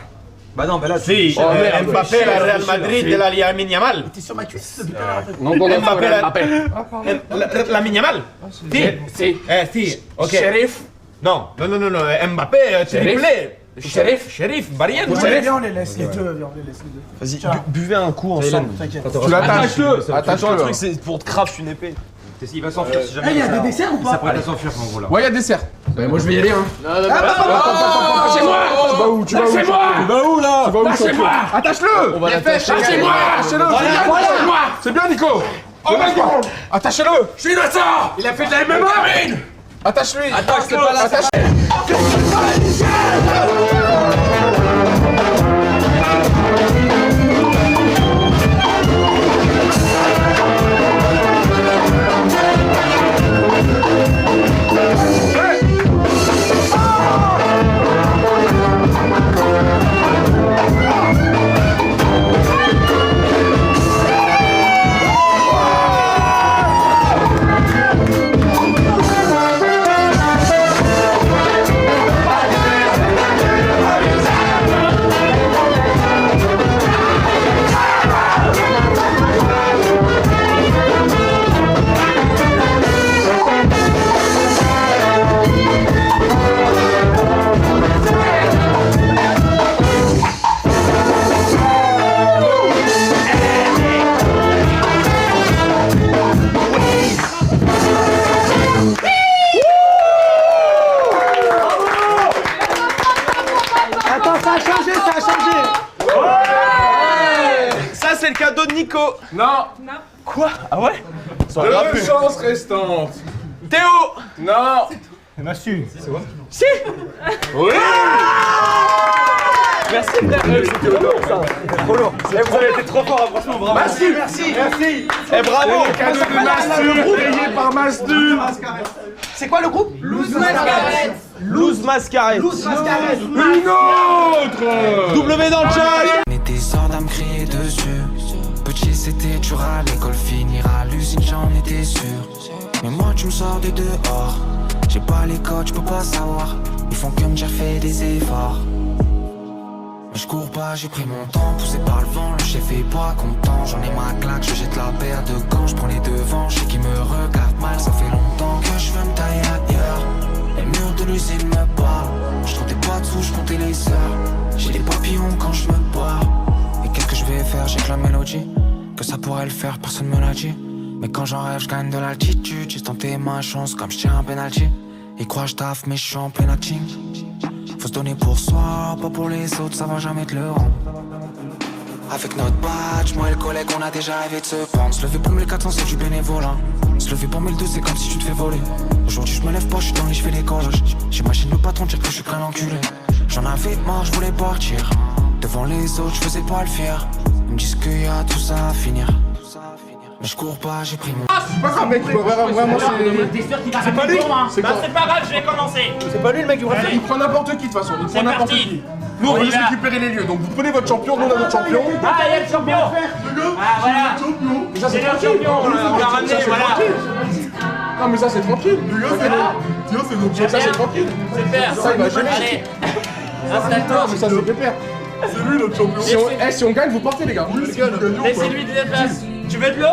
Bah non, bah là, Si, Mbappé, la Real Madrid et la Lamine Yamal. T'es sur ma cuisse depuis tout à l'heure. Non, Mbappé, la Lamine Yamal. Si. Si. Ok. Sheriff. Non, Mbappé, triplé. Sheriff, Barrière, Viens, on les laisse les deux. vas-y, buvez un coup ensemble. T'inquiète. Tu l'attaches. Attache-le. Le truc, c'est pour te craft une épée. Il va s'enfuir si jamais. Il y a des desserts ou pas? Ça pourrait s'enfuir en gros là. Ouais, il y a dessert. Moi, je vais y aller, hein. C'est moi. Tu vas où? Tu vas où? C'est moi. Tu vas où là? Tu vas où? Lâchez-moi. Attache-le. On va l'attacher. Lâchez-moi. Lâchez-le. Lâchez-moi. C'est bien, Nico. Oh my god. Attachez-le. Je suis innocent. Il a fait de la MMA. Attache-lui. Attends, c'est pas là. Attache. Ça, c'est le cadeau de Nico. Non. Quoi? Ah ouais? Deux chances restantes. Théo. Non. Massu. C'est quoi? Si. Oui. Merci frère. C'était lourd ça. Trop lourd. Vous avez été trop fort, franchement, bravo. Merci. Et bravo. Le cadeau de Masdu, payé par Masdu. C'est quoi le groupe? Loose Mascarette. Une autre. W dans le chat. On était sorts à me crier dessus. Petit c'était dur à l'école, finira à l'usine, j'en étais sûr. Mais moi tu me sors de dehors. J'ai pas les codes, je peux pas savoir. Ils font que me dire fais des efforts. Mais je cours pas, j'ai pris mon temps, poussé par le vent, le chef est pas content. J'en ai ma claque, je jette la paire de gants, je prends les devants, je sais qui me regarde mal, ça fait longtemps que je veux me tailler ailleurs. Les murs de l'usine me parlent, je comptais pas dessous, je comptais les heures. J'ai des papillons quand je me bois. Et qu'est-ce que je vais faire, j'ai que la mélodie. Que ça pourrait le faire, personne me l'a dit. Mais quand j'en rêve, je gagne de l'altitude. J'ai tenté ma chance comme je tiens un penalty. Ils croient que je taffe, mais je suis en plein acting. Faut se donner pour soi, pas pour les autres, ça va jamais te le rendre. Avec notre badge, moi et le collègue, on a déjà rêvé de se prendre. Se lever pour 1400, c'est du bénévolat. Se lever pour 1200, c'est comme si tu te fais voler. Aujourd'hui, je me lève pas, je suis dans les je fais les collages. J'imagine le patron dire que je suis qu'un enculé. J'en avais marre, je voulais partir. Devant les autres, je faisais pas le fier. Ils me disent qu'il y a tout ça à finir. Mais je cours pas, j'ai pris mon... C'est pas grave, mec, vraiment, c'est pas lui. C'est pas grave, je vais commencer. C'est pas lui le mec, il prend n'importe qui de toute façon, il prend n'importe qui. Nous on veut juste récupérer les lieux, donc vous prenez votre champion, nous on a notre champion. Ah, il y a le champion. Ah, voilà. C'est le champion, on l'a ramené, voilà. Non mais ça c'est tranquille. Théo c'est notre champion, ça c'est tranquille. C'est faire. Ça il va jamais. Allez, installe-toi. Mais ça c'est pépère. C'est lui notre champion. Si on gagne, vous partez les gars. Laissez-lui de la place. Tu veux de l'eau?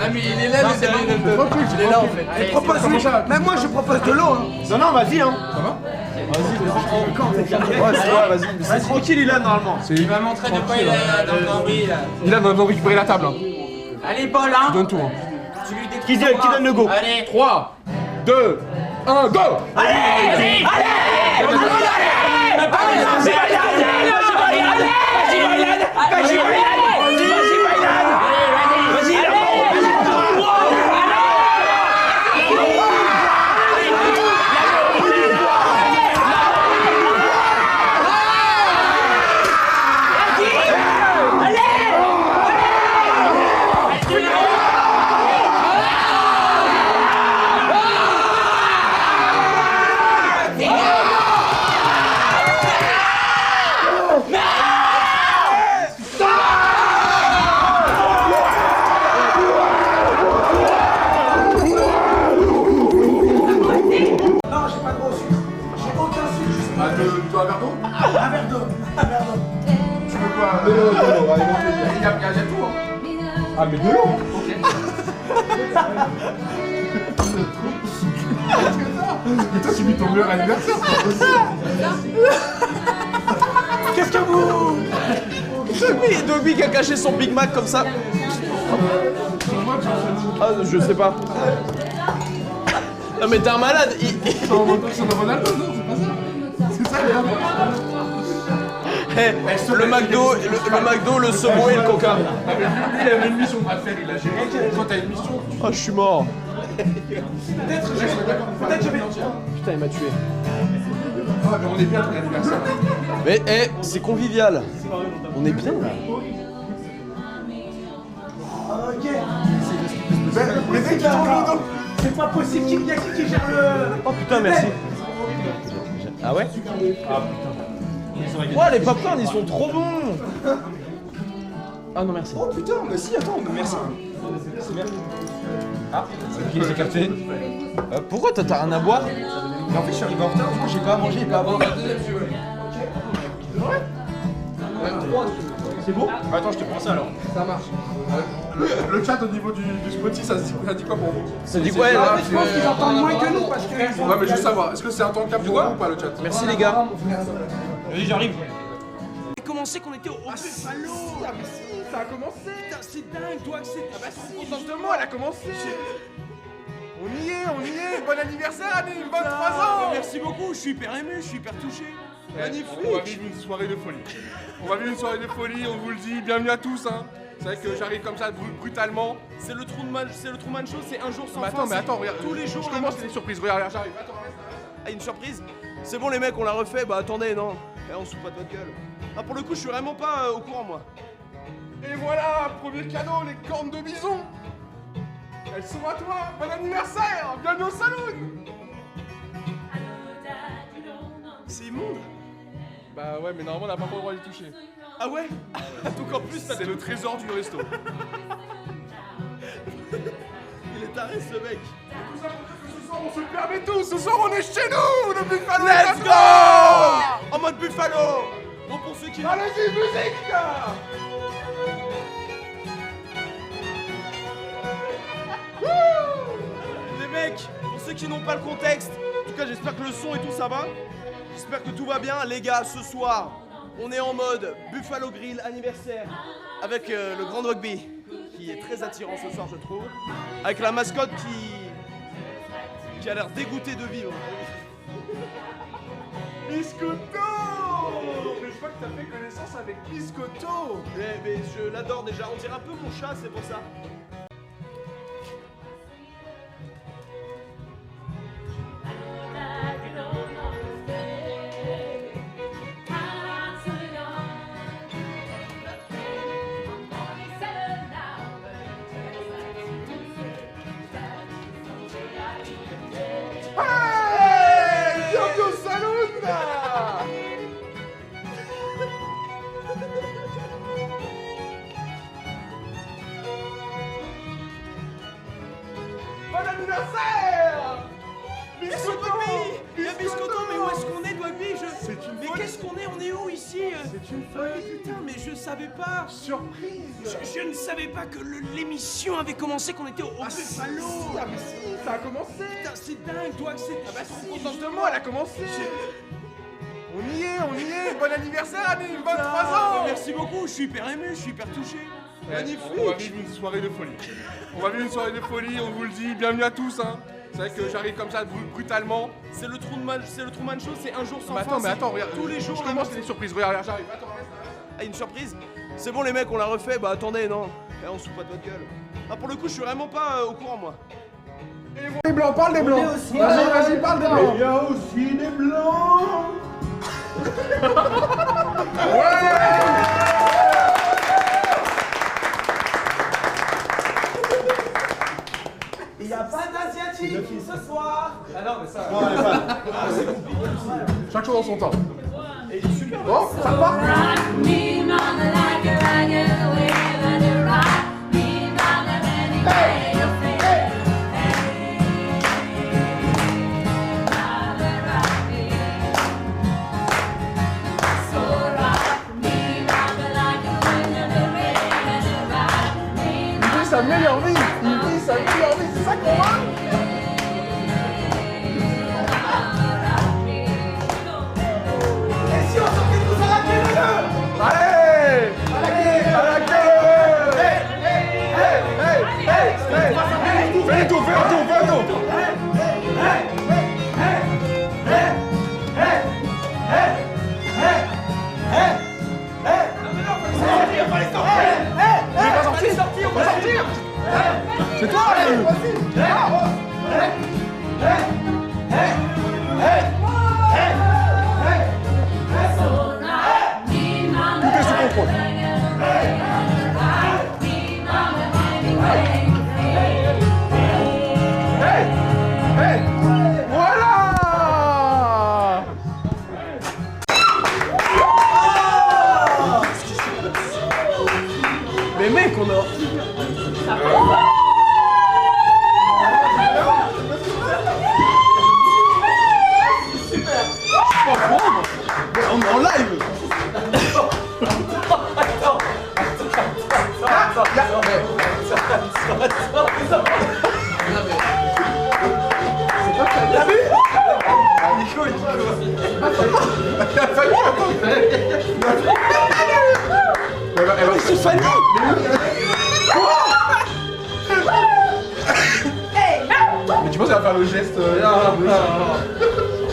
Ah mais il est là, mais c'est pas il est là en fait. Propose-lui. Même moi je propose de l'eau. Non, vas-y, hein. Ça va? Vas-y. C'est tranquille, il a normalement. Il va montrer de quoi il a dans le nombril. Il a dans récupérer la table. Allez, Paul, hein. Tu donnes tout. Tu lui détruis. Qui donne le go? Allez. 3, 2, 1, go! Allez. un verre d'eau? Un verre d'eau. Tu veux quoi? De l'eau, avec grand plaisir. Il y a tout, hein. Ah, mais de l'eau. Ok. Mais toi, tu vis ton meilleur anniversaire, c'est pas possible. Qu'est-ce que vous... Dogby qui a caché son Big Mac comme ça. Ah, je sais pas. Non mais t'es un malade. C'est en mode Ronaldo, non? C'est pas ça? C'est ça, le McDo, le saumon et le coca. Lui, il avait une mission à faire, il a géré. Toi, t'as une mission. Oh, je suis mort. Peut-être je vais... Putain, il m'a tué. Ah, mais on est bien à ton anniversaire. Mais, c'est convivial. On est bien, là. Ok. Mais dès qu'il tombe, c'est pas possible. Y a qui gère le... Oh putain, merci. Ah ouais? Ah putain. Ouais, les popcorn, ils sont trop bons. Ah non, merci. Oh putain, mais si, attends, merci. Ah, c'est qui les a captés? Pourquoi t'as rien à boire? Mais en fait, je suis arrivé en retard, du coup, j'ai pas à manger et pas à boire. C'est bon? Attends, je te prends ça alors. Ça marche. Le chat au niveau du Spotify, ça dit quoi pour vous? Ça dit quoi? Je pense qu'ils entendent moins que nous parce que... Ouais, mais juste savoir, est-ce que c'est un temps cap pour vous ou pas le chat? Merci les gars. Vas-y, j'arrive. On a commencé qu'on était au Buffalo. Ah mais si, ça a commencé. Putain, c'est dingue, toi, que c'est... Ah bah si, contentement, elle a commencé. On y est. Bon anniversaire, Annie, 23 ans. Merci beaucoup, je suis hyper ému, je suis hyper touché. Magnifique. On va vivre une soirée de folie. On vous le dit, bienvenue à tous, hein. C'est vrai que j'arrive comme ça brutalement. C'est le Truman Show, c'est un jour sans fin. Mais attends, regarde. Tous les jours. Je commence les surprises, regarde, j'arrive. Attends, Ah, une surprise? C'est bon les mecs, on l'a refait, bah attendez, non. On se fout pas de votre gueule. Ah, pour le coup, je suis vraiment pas au courant, moi. Et voilà, premier cadeau, les cornes de bison. Elles sont à toi, bon anniversaire, bienvenue au saloon. C'est immonde. Bah ouais, mais normalement on n'a pas le droit d'y toucher. Ah ouais? Donc en plus, c'est le trésor du resto. Il est taré ce mec. Tout ça pour dire que ce soir on se le permet tous, ce soir on est chez nous, le Buffalo. Let's go! En mode Buffalo. Bon, pour ceux qui... Allez-y, musique. Les mecs, pour ceux qui n'ont pas le contexte, en tout cas j'espère que le son et tout ça va. J'espère que tout va bien. Les gars, ce soir, on est en mode Buffalo Grill anniversaire avec le grand Dogby qui est très attirant ce soir, je trouve. Avec la mascotte qui a l'air dégoûtée de vivre. Biscotto! Mais je vois que t'as fait connaissance avec Biscotto! Mais je l'adore déjà, on dirait un peu mon chat, c'est pour ça. Bon anniversaire! Biscotto! Il y a Biscotto, mais où est-ce qu'on est, Dogby? Mais qu'est-ce qu'on est? On est où ici? C'est une folie! Putain, mais je savais pas! Surprise! Je ne savais pas que l'émission avait commencé, qu'on était au Buffalo! Ah mais si, ça a commencé! Putain, c'est dingue, toi, que c'est... Ah bah si, contentement, elle a commencé! On y est! Bon anniversaire, Annie, 23 ans! Merci beaucoup, je suis hyper ému, je suis hyper touché. Magnifique! On va vivre une soirée de folie. On vous le dit, bienvenue à tous, hein. C'est vrai que j'arrive comme ça brutalement. C'est le Truman Show, c'est un jour sans fin. Mais attends, regarde. Tous les jours. Je commence les surprises, regarde, j'arrive. Attends, Ah, une surprise? C'est bon les mecs, on l'a refait, bah attendez, non. On se fout pas de votre gueule. Ah, pour le coup, je suis vraiment pas au courant, moi. Les blancs, parle des blancs! Vas-y, parle des blancs! Il y a aussi des blancs. Il n'y a pas d'asiatique ce soir. Ah non, mais ça. Chaque chose en son temps. Et il est super. Bon, ça part! sa meilleure vie. Il vit sa meilleure vie, c'est ça qu'on voit. Et si on sortait tous à la queue, les gars? Allez! À la queue! Fais un tour, fais un tour, fais un tour! C'est toi! Tout est sous contrôle. Voilà! Mais mec, on a... On est en live! T'as vu? Nico, il c'est Fanny! Mais tu penses qu'elle va faire le geste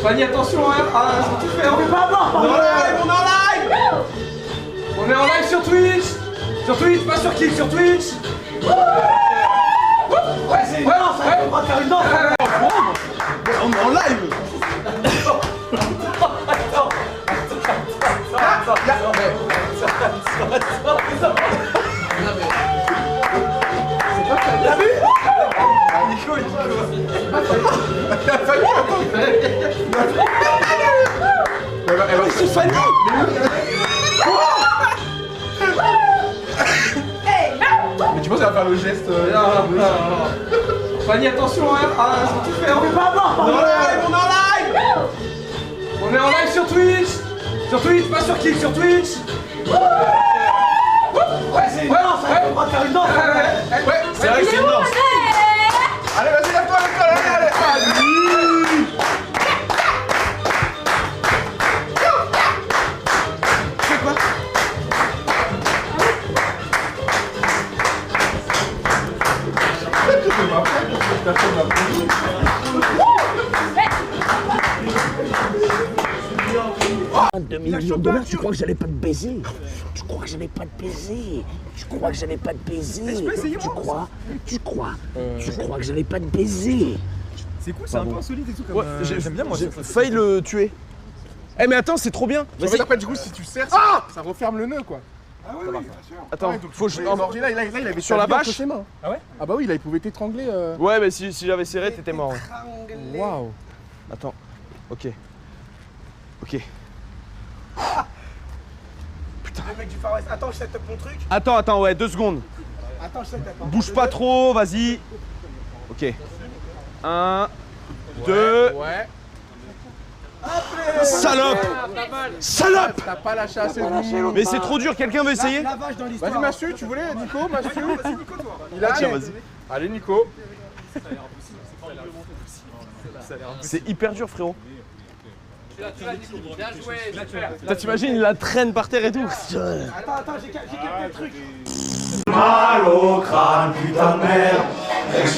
Fanny, attention, hein! Ah, ce que tu fais, on est pas mort! On est en live, on est en live! On est en live sur Twitch! Sur Twitch, pas sur Kick, sur Twitch! Ouais, c'est une danse, on va faire une danse! On est en live! T'as vu? Nico, il c'est Fanny! Mais tu penses qu'elle va faire le geste Fanny, attention, hein! Ah, ce que tu fais, on est pas mort! On est en live, on est en live! On est en live sur Twitch! Sur Twitch, pas sur Kick, sur Twitch! Ouais, c'est une danse, on va faire une danse! Ouais, c'est vrai que c'est une danse! Allez, vas-y, lève-toi, allez, allez! Tu fais quoi? $2 millions de $, tu crois que j'allais pas te baiser? Tu crois que j'allais pas te baiser? Tu crois que j'allais pas te baiser? Tu crois que j'allais pas te baiser? C'est cool, c'est un peu insolite et tout comme. J'aime bien moi. J'ai failli le tuer. Eh mais attends, c'est trop bien. En fait, après, du coup, si tu serres, ça referme le nœud, quoi. Ah oui, bien sûr. Attends, faut que je... Là, il avait sur la bâche. Ah ouais? Ah bah oui, là, il pouvait t'étrangler. Ouais, mais si j'avais serré, t'étais mort. Waouh. Attends. Ok. Ok. Putain. Le mec du Far West. Attends, je set up mon truc. Attends, ouais, 2 secondes. Attends, je set up. Bouge pas trop, vas-y. Ok. 1, 2. Ouais. Salope! Salope! T'as pas lâché assez de... Mais c'est trop dur, quelqu'un veut essayer? Vas-y, Massu, tu voulais, Nico, Massu? Vas-y, Nico, toi. Il a tiens, vas-y. Allez, Nico. C'est hyper dur, frérot. Bien joué, T'imagines, il la traîne par terre et tout. Attends, j'ai quelques trucs. Mal au crâne, putain de merde.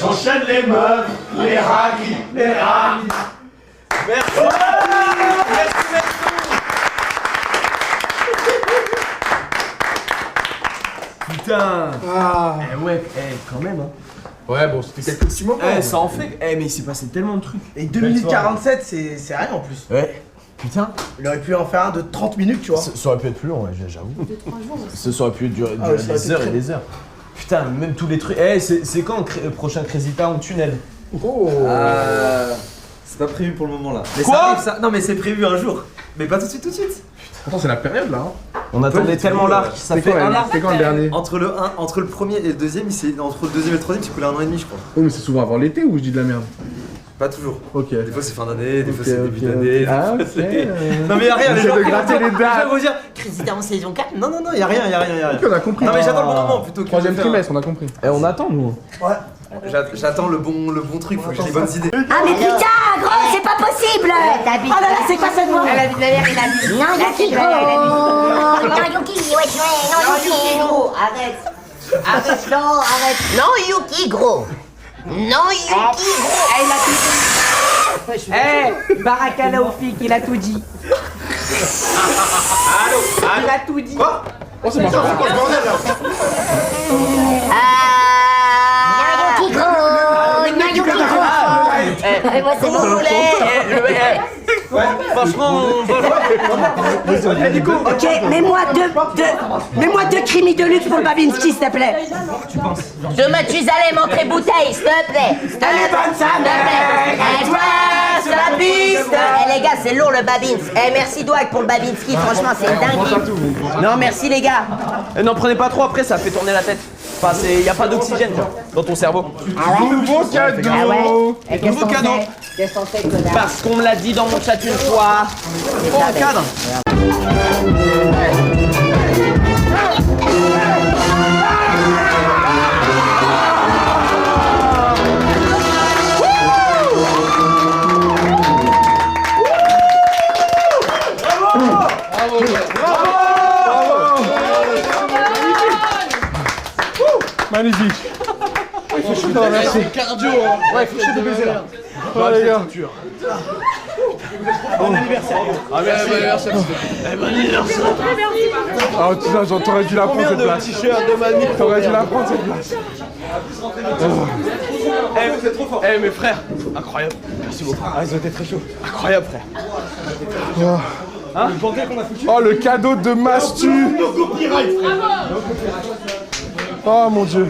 J'enchaîne les meufs, les raguis, les raguis. Merci. Putain. Eh ouais, quand même hein. Ouais, bon, c'était quelques petits moments. Ça en fait. Mais il s'est passé tellement de trucs. Et 2 minutes 47, c'est rien en plus. Ouais. Putain. Il aurait pu en faire un de 30 minutes, tu vois. Ça aurait pu être plus long, j'avoue. Ça aurait pu durer des heures et des heures. Putain, même tous les trucs. C'est quand le prochain Crazy Town tunnel? Oh. C'est pas prévu pour le moment là. Mais quoi ça arrive, ça... Non mais c'est prévu un jour. Mais pas tout de suite. Attends, c'est la période là. On attendait tellement l'arc, ça fait un arc. C'est quand le dernier? Entre le premier et le deuxième, entre le deuxième et le troisième, c'est coulé 1 an et demi je crois. Oh mais c'est souvent avant l'été ou je dis de la merde? Pas toujours. Ok. Des fois c'est fin d'année, des fois c'est début d'année. Ah, ok. Non mais y'a rien, les gens de gratter les dates. vont dire Crazy en saison 4. Non, y'a rien. Ok, on a compris. Non mais j'attends le bon moment plutôt que. Troisième trimestre, on a compris. Et on attend, nous. Ouais. J'attends le bon truc, faut que j'ai des bonnes idées. Ah mais putain, gros, c'est pas possible. Oh là là, c'est quoi cette voix? Elle a dit la mère, il a dit. Non, Yuki, gros. Non, Yuki, ouais, non, Yuki, gros. Arrête. Arrête, non, arrête. Non, Yuki, gros. Non, Yuki, gros. Elle a tout dit. Eh, Barakala au flic, il a tout dit. Il a tout dit. Quoi? Oh, c'est quoi ce bordel là? Yuki, gros. Moi, c'est mon poulet. Ouais, franchement, Ok, mets-moi deux crimis de luxe pour le Babinski, s'il te plaît. De Mathusalem, entrée bouteille, s'il te plaît. Elle est bonne, sa mère. Et toi, sur la piste. Eh les gars, c'est lourd le Babins. Eh merci Douag pour le Babinski, franchement c'est dingue. Non merci les gars. N'en prenez pas trop, après ça fait tourner la tête. Enfin, y a pas d'oxygène dans ton cerveau. Ah ouais? Nouveau cadeau. Ah ouais? Et qu'est-ce Nouveau qu'on cadeau. fait? Qu'est-ce qu'on fait, connard? Parce qu'on me l'a dit dans mon chat une fois. Oh, un cadre. Magnifique. Il faut chaud c'est cardio. Ouais, il faut chaud de baiser là. Oh les gars. Bon anniversaire. Ah mais bon anniversaire. Bon anniversaire. Ah putain, t'aurais dû la prendre cette place. T-shirt de mamie. T'aurais dû la prendre cette place. C'est trop fort. Eh mes frères, incroyable. Merci beaucoup. Ah ils ont été très chauds. Incroyable frère. Hein? Oh le cadeau de Mastu. Oh mon dieu.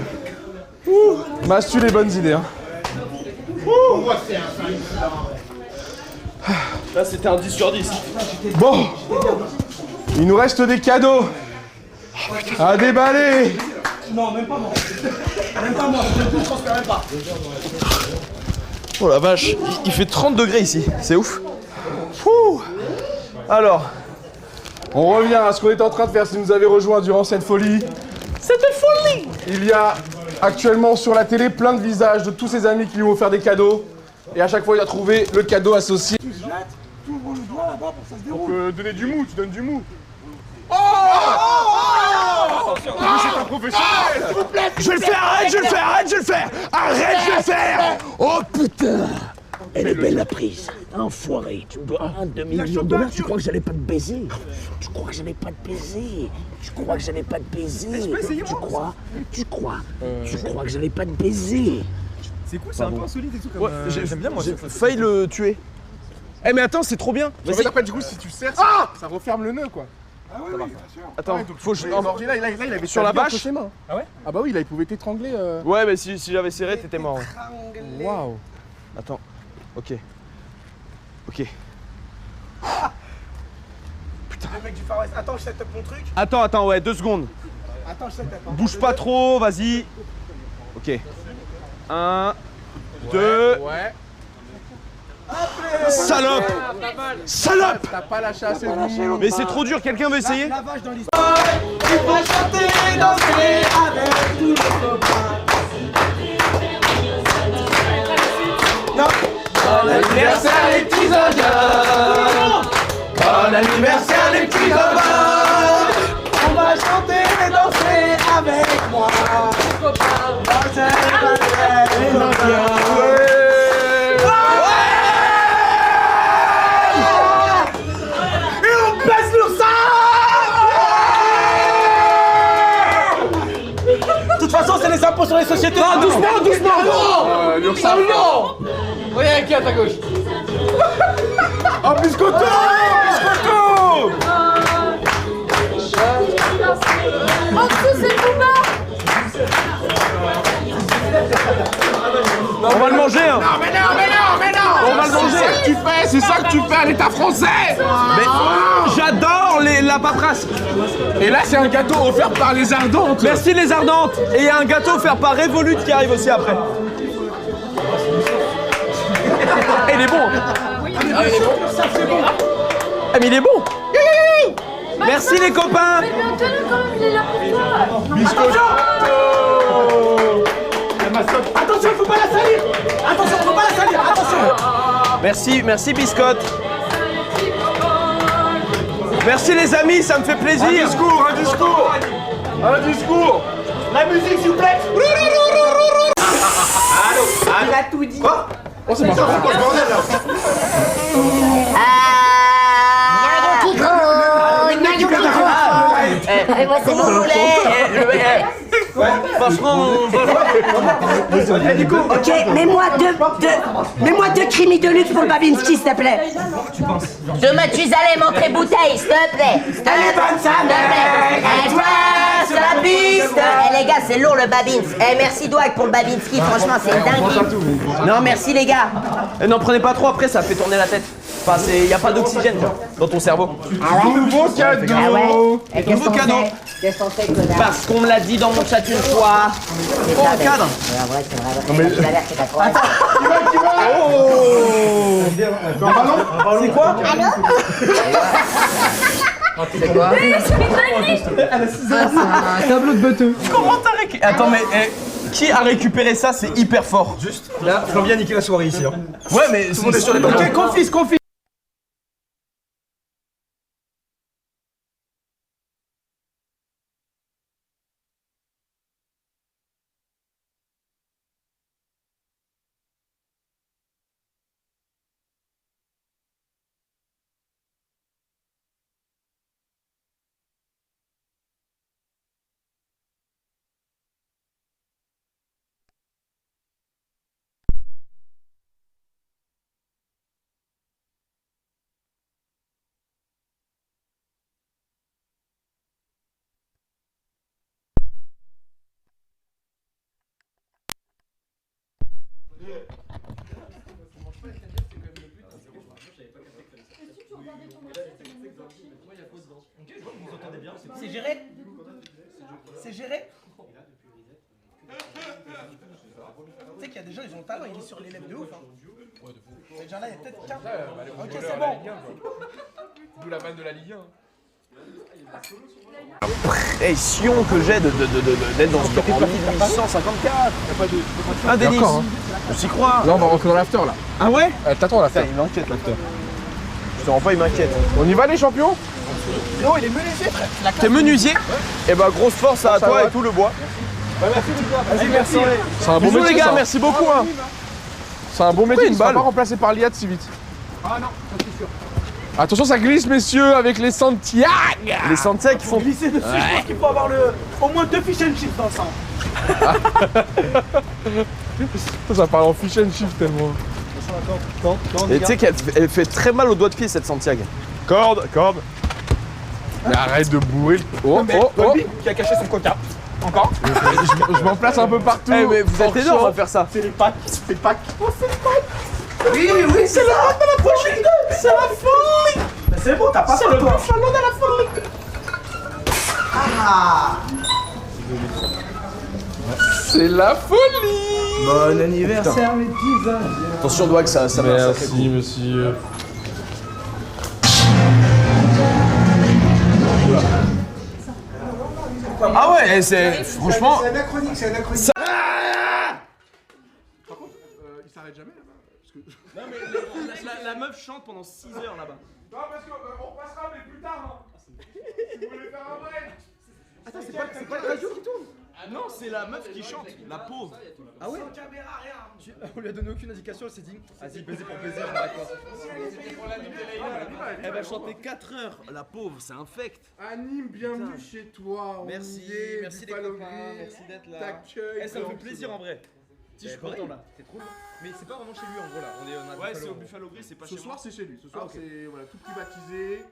Mastu les bonnes idées hein. Là c'était un 10 sur 10. Bon. Il nous reste des cadeaux à déballer. Non, même pas moi. Même pas moi, je ne transfère même pas. Oh la vache, il fait 30 degrés ici, c'est ouf. Ouh. Alors, on revient à ce qu'on était en train de faire si vous nous avez rejoint durant cette folie. Cette folie! Il y a actuellement sur la télé plein de visages de tous ses amis qui lui ont offert des cadeaux. Et à chaque fois, il a trouvé le cadeau associé. Tu ouvres le doigt là-bas pour que ça se déroule. On peut donner du mou, tu donnes du mou. Oh, c'est un professionnel! S'il vous plaît, Je vais le faire, arrête, je vais le faire, arrête, je vais le faire! Arrête, je vais le faire! Oh putain! Elle est belle la prise. Enfoiré, tu me dois un demi-million de dollars, tu crois que j'allais pas te baiser? Tu crois que j'allais pas te baiser? Tu crois que j'allais pas te baiser? Tu crois que j'allais pas te baiser? C'est cool, c'est un peu insolite et tout comme. Ouais, J'aime bien moi. J'ai failli le tuer. Eh mais attends, c'est trop bien. En fait, après, du coup, si tu serres, ça referme le nœud, quoi. Ah oui, oui, bien sûr. Attends, faut que je... Là, il avait Sur la bâche. ses mains. Ah ouais? Ah bah oui, là, il pouvait t'étrangler. Ouais, mais si j'avais serré, t'étais mort. Waouh. Attends. Ok. Ok. Putain. Le mec du Far West. Attends, je set up mon truc. Attends, ouais, 2 secondes. Attends, je set up. Bouge pas trop, vas-y. Ok. 1, 2. Ouais. Salope! Salope! T'as pas lâché assez de mou. Mais c'est trop dur, quelqu'un veut essayer? La vache dans l'histoire. Il va chanter, danser avec tous les copains. Non. Bon anniversaire les petits indiens! Bon anniversaire les petits copains! On va chanter et danser avec moi. Danser avec les indiens. De toute façon, c'est les impôts sur les sociétés! Non, doucement! L'URSSAF. Regarde qui est à ta gauche! Oh, biscotto! Biscotto! En dessous, c'est Booba. On va le manger hein! Non mais non! On va le manger! C'est ça que tu fais à l'état français! Mais j'adore la paperasse! Et là, c'est un gâteau offert par les Ardentes. Merci les Ardentes! Et il y a un gâteau offert par Revolut qui arrive aussi après. il est bon. Oui. Ah, il est bon. Ça, c'est bon. Ah, mais il est bon. Merci les copains. Mais tenez quand même, il est là pour toi. Attention. Attention, faut pas la salir. Attention, faut pas la salir. Attention. Merci Biscotte. Merci les amis, ça me fait plaisir. Un discours. La musique, s'il vous plaît. Il a tout dit. Oh, c'est marrant, c'est quoi ce bordel là? Moi c'est mon poulet. Franchement, Ok, mets-moi deux crimis de luxe pour le Babinski, s'il te plaît. Deux Mathusalem entrée bouteille, s'il te plaît. S'il te plaît. Sur la piste. Eh les gars, c'est lourd le Babins. Eh merci Douag pour le Babinski, franchement c'est dingue. Non merci les gars. n'en prenez pas trop, après ça fait tourner la tête. Enfin, il n'y a pas d'oxygène dans ton cerveau. Ah ouais. Nouveau cadeau. Ah ouais. Et qu'est-ce Nouveau qu'on cadeau. fait? Qu'est-ce qu'on fait, connard? Parce qu'on me l'a dit dans mon chat une fois. C'est Oh, ça, un cadre. Ouais, en vrai, c'est vrai. Tu l'as l'air, c'est pas trop. C'est quoi? C'est quoi? Un tableau de beuteux. Comment t'as récupéré? Attends, mais qui a récupéré ça? C'est hyper fort. Juste, là, Flavien a niqué la soirée ici. Hein. Ouais, mais tout le monde est sur les Ok, confise. C'est géré? C'est géré? Tu sais qu'il y a des gens, ils ont le talent, il est sur les lèvres de ouf. Hein. Ces gens-là, il y a peut-être 15. Ok, c'est bon. D'où la vanne de la Ligue 1. Pression que j'ai d'être dans ce top 1854. Ah, Denis, on s'y croit. Là, on va rentrer dans l'after là. Ah ouais? T'attends l'after. Il m'inquiète l'after. Je te rends pas, il m'inquiète. On y va les champions? Non, il est menuisier, frère. T'es menuisier? Eh bah, grosse force à toi et tout le bois. Merci les gars. Vas-y, merci. C'est un bon Bisous métier, les gars, ça. merci beaucoup. Hein. C'est un bon métier, une il ne sera balle pas remplacé par l'IAD si vite. Ah non, ça c'est sûr. Attention, ça glisse, messieurs, avec les Santiago. Les Santiago qui font Glisser dessus, je pense qu'il faut avoir au moins 2 fish and chips dans le sang. Ça parle en fish and chips tellement. Et tu sais qu'elle fait très mal au doigt de pied cette Santiago. Corde. Mais arrête de bourrer. Oh. Qui a caché son coca. Encore. Je m'en place un peu partout. Eh mais vous êtes énorme à faire ça. C'est les packs. C'est les packs. Oh, c'est les packs. Oui, c'est le ballon de la folie. C'est la folie. Mais c'est bon, t'as pas ça. C'est le ballon de la folie. Ah. C'est la folie. Bon anniversaire, mes petits amis. Attention, doigt que ça va. Merci, monsieur. Ah ouais, c'est franchement. C'est anachronique, c'est anachronique. Par contre, il s'arrête jamais là-bas. Non mais la meuf chante pendant 6 heures là-bas. Non, parce qu'on repassera, mais plus tard. Hein. Si vous voulez faire un break. Attends, c'est pas le radio qui tourne. Ah non, c'est la meuf qui chante, la pauvre. Ah ouais? On lui a donné aucune indication, elle s'est dit vas-y, baiser pour baiser, on arrête pas. Elle va chanter 4 heures, la pauvre, c'est infect. Anime, bienvenue chez toi. Merci les copains, merci d'être là. T'accueille. Ça me fait plaisir en vrai. Je suis content là. C'est trop bien. Mais c'est pas vraiment chez lui en gros là. On a Ouais, c'est au Buffalo Grill, c'est pas chez Ce moi. soir, c'est chez lui. Ce soir, c'est voilà, tout privatisé.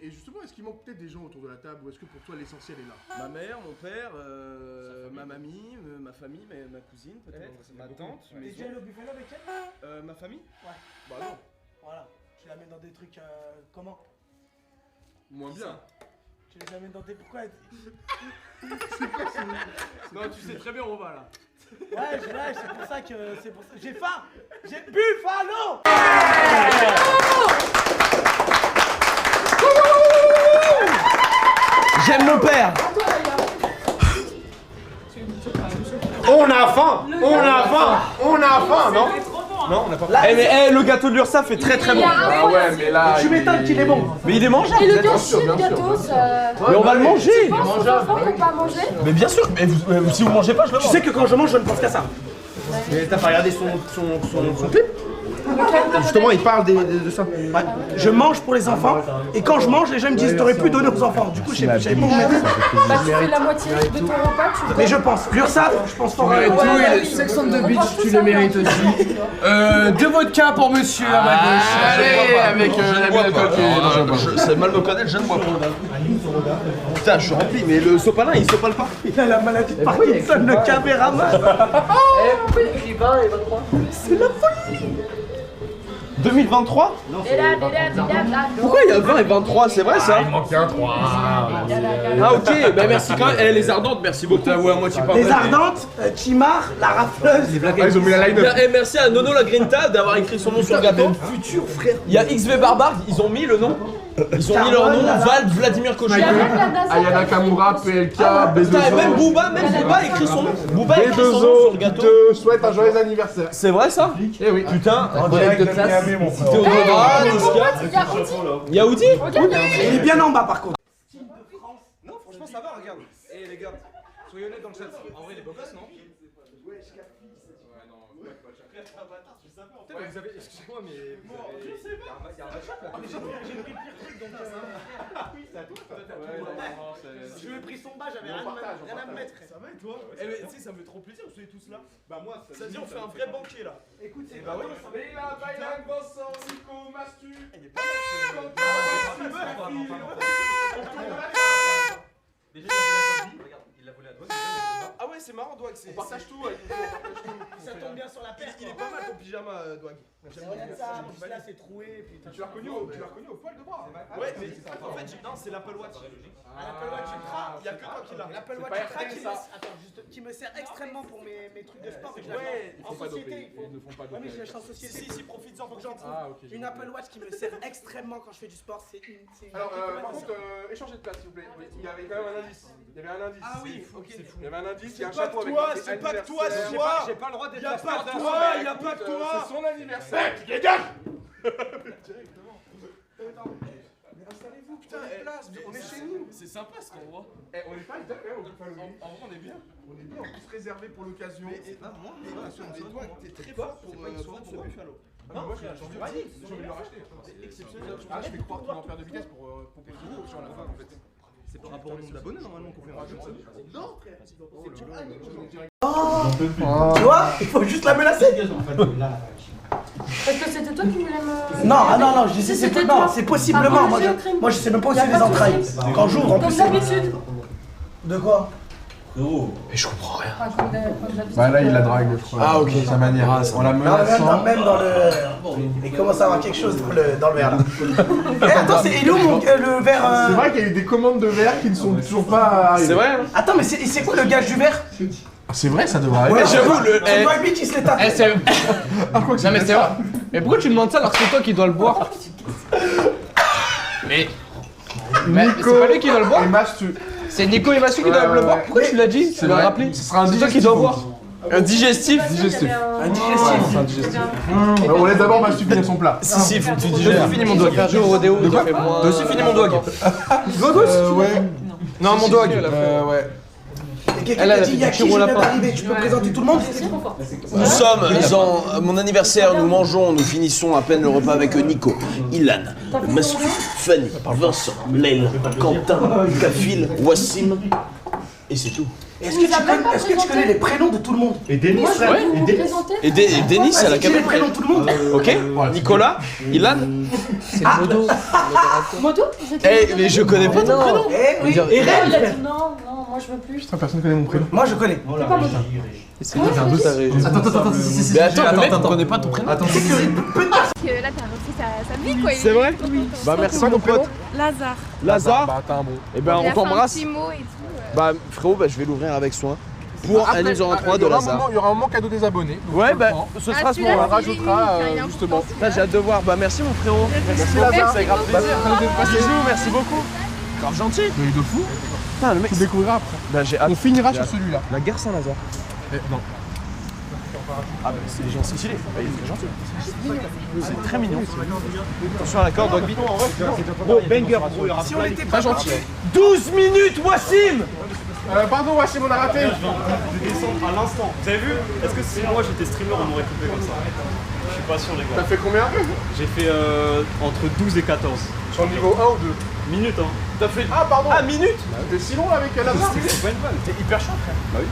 Et justement, est-ce qu'il manque peut-être des gens autour de la table ou est-ce que pour toi l'essentiel est là? Ma mère, mon père, ma mamie, ma famille, ma cousine peut-être, ma tante. T'es déjà allé au Buffalo avec elle? ma famille. Ouais. Bah non. Voilà. Tu la mets dans des trucs comment? Moins bien. Tu les amènes dans des... Pourquoi? Non, tu sais très bien où on va là. Ouais, je lâche, c'est pour ça que... J'ai faim. J'ai Buffalo. J'aime mon père. On a faim. On a faim. On a faim, non? Non, on n'a pas faim. Eh mais le gâteau de l'URSSAF est très très bon. Ah ouais, mais là... Tu m'étonnes qu'il est bon. Mais il est mangeable. Et le gâchis, le gâteau, ça... Mais on va le manger. Tu penses aux enfants qu'on pas manger? Mais bien sûr, mais si vous mangez pas, je le mange. Tu sais que quand je mange, je ne pense qu'à ça. Mais t'as pas regardé son clip? Justement, il parle de ça. Ouais. Je mange pour les enfants, et quand je mange, les gens me disent t'aurais pu donner aux enfants. Du coup, je savais pas où mettre. Bah, tu fais la moitié de ton repas, tu Mais je pense, l'URSSAF, je pense fort. Et tout, et les 62 bitch, tu les mérites aussi. 2 vodka pour monsieur à ma gauche. Allez, avec c'est mal me connaître, je ne bois pas. Putain, je suis rempli, mais le sopalin, il sopale pas. Il a la maladie de Parkinson, le caméraman. C'est la folie. 2023 Pourquoi il y a 20 et 23, c'est vrai ça? Il manquait un 3. Ah ok, bah merci quand même. Les ardentes, merci beaucoup. Les ardentes, Chimar, la rafleuse. Ils ont mis la line-up. Et merci à Nono la Grinta d'avoir écrit son nom sur le gâteau. Futur frère. Il y a XV Barbare, ils ont mis le nom. Ils ont mis leur nom, Val, Vladimir Cauchy. Ayana Kamura, PLK, B2O. Putain, même Booba a écrit son nom. Booba a écrit son nom sur le gâteau. te souhaite un joyeux anniversaire. C'est vrai ça? Eh oui. Putain, En direct de classe. Théodora, Niska. Yaoudi? Il est bien en bas par contre. Non, franchement, ça va, regarde. Eh les gars, soyez honnêtes dans le chat. En vrai, il est beau gosse, non? Vous avez, excusez-moi, mais vous avez... Il y a un match-up là. J'ai pris le pire truc donc Oui, c'est à toi. Je lui ai pris son bas, j'avais rien à me mettre. Ça va et toi? Eh mais tu sais, ça me fait trop plaisir, vous êtes tous là. Bah moi, ça dit on fait un vrai banquet là. Écoute, c'est bah oui. Leila, Bailan, Vincent, Nico, Mastu. Elle est pas Déjà, il a volé à Doig. Ah ouais, c'est marrant, Doig. On partage tout. ça tombe bien sur la paire. Il est pas mal ton pyjama, Doig. Regarde ça, là c'est troué. Tu l'as reconnu au poil de bras. Ouais, mais en fait, non, c'est l'Apple Watch. L'Apple Watch Ultra, il y a que toi qui l'as. L'Apple Watch Ultra qui me sert extrêmement pour mes trucs de sport. Ouais, en société, ils ne font pas ouais, mais je l'achète en société. Si, profites-en pour gentil. Une Apple Watch qui me sert extrêmement quand je fais du sport, c'est une. Alors, par contre, échangez de place s'il vous plaît. Il y avait quand même un indice. Il y avait un indice. Ah oui, ok. Il y avait un indice, il y a un C'est pas chapeau que avec toi, marqué c'est pas que toi ce anniversaire. soir. J'ai pas le droit d'être Y'a la pas star que d'un toi, soir. y'a pas que toi. C'est son anniversaire. Tu dégages. Directement. Mais installez-vous, putain, place, on est chez nous. C'est sympa ce qu'on voit. On est pas d'accord, on peut pas l'oublier. En vrai, on est bien. On est bien, en plus réservé pour l'occasion. Mais toi, t'es très fort pour vendre ce Buffalo. Non, moi j'ai envie de le racheter. C'est exceptionnel. Ah, je fais croire qu'il est en père de vitesse pour sur la fin en fait. C'est par rapport au nombre d'abonnés normalement qu'on fait un jeu. Non, tu vois, il faut juste la menacer. Parce que c'était toi qui voulais me... Non, je disais c'est possiblement. Moi je sais même pas où c'est les entrailles. Quand j'ouvre en plus. Comme d'habitude. De quoi? Mais je comprends rien. Bah là il la drague, je crois. Ah ok. Sa manière. On la menace. Même dans le... Il commence à avoir quelque chose dans le verre là. Eh attends, il est où le verre? C'est vrai qu'il y a eu des commandes de verre qui ne sont toujours pas arrivées. C'est vrai. Attends, mais c'est quoi le gage du verre? C'est vrai, ça devrait arriver. Ouais, j'avoue, c'est Doigby qui se l'est tapé. Non mais c'est vrai. Mais pourquoi tu demandes ça alors que c'est toi qui dois le boire? Mais c'est pas lui qui doit le boire. C'est Nico et Masu qui doivent le boire. Pourquoi tu l'as dit? Tu l'as rappelé. Ce sera un C'est toi qui dois boire. Un digestif. On laisse d'abord Mastu finir son plat. Si, faut que tu digères. J'ai fini mon doigt. J'ai au rodéo. De quoi? T'as aussi fini mon doigt. Ouais. Non, mon doigt. Ouais. Quelqu'un a dit il y a qui vient d'arriver, tu peux présenter tout le monde? Nous sommes à mon anniversaire, nous mangeons, nous finissons à peine le repas avec Nico, Ilan, Mastou, Fanny, Vincent, Leila, Quentin, Kafil, Wassim, et c'est tout. Est-ce que tu connais les prénoms de tout le monde? Et Denis, Et Denis, elle a Quel est le prénom de tout le monde? Ok, Nicolas, Ilan. C'est Modo. Modo? Mais je connais pas ton prénom. Eh oui, et Il a Ren. dit non, moi je veux plus. Putain, personne connaît mon prénom. Moi je connais. C'est pas Modo. Attends, Mais attends, le mec, on connaît pas ton prénom. Attends, Là t'as repris sa vie quoi. C'est vrai? Bah merci mon pote. Lazare. Bah t'as un bon. Eh ben on t'embrasse. Un petit mot et tout. Bah frérot, je vais l'ouvrir avec soin. pour Anime 023 de Lazare. Il y aura un moment cadeau des abonnés. Ouais, bah ce sera ce moment. On rajoutera justement. J'ai hâte de voir. Bah merci mon frérot. Merci Lazare, c'est grave plaisir. Bisous, merci beaucoup. Grave gentil. Mais de fou. Putain, le mec. Tu découvriras après. Bah, j'ai On finira sur celui-là. La gare Saint-Lazare. Non. Ah bah c'est des gens stylés. Bah, il est très gentil. C'est très mignon. Attention à la corde, Dogby. Bon, banger. Si on était Pas gentil. 12 minutes, Wassim. Pardon, Wassim, on a raté. Je vais descendre à l'instant. Vous avez vu? Est-ce que si moi j'étais streamer, on m'aurait coupé comme ça? Je suis pas sûr, les gars. T'as fait combien? J'ai fait entre 12 et 14. Sur le niveau 1 ou 2? Minutes, hein. T'as fait. Ah, pardon. Ah, minutes. T'es si long là avec Lazare? C'est pas une balle. T'es hyper chaud, frère. Bah oui.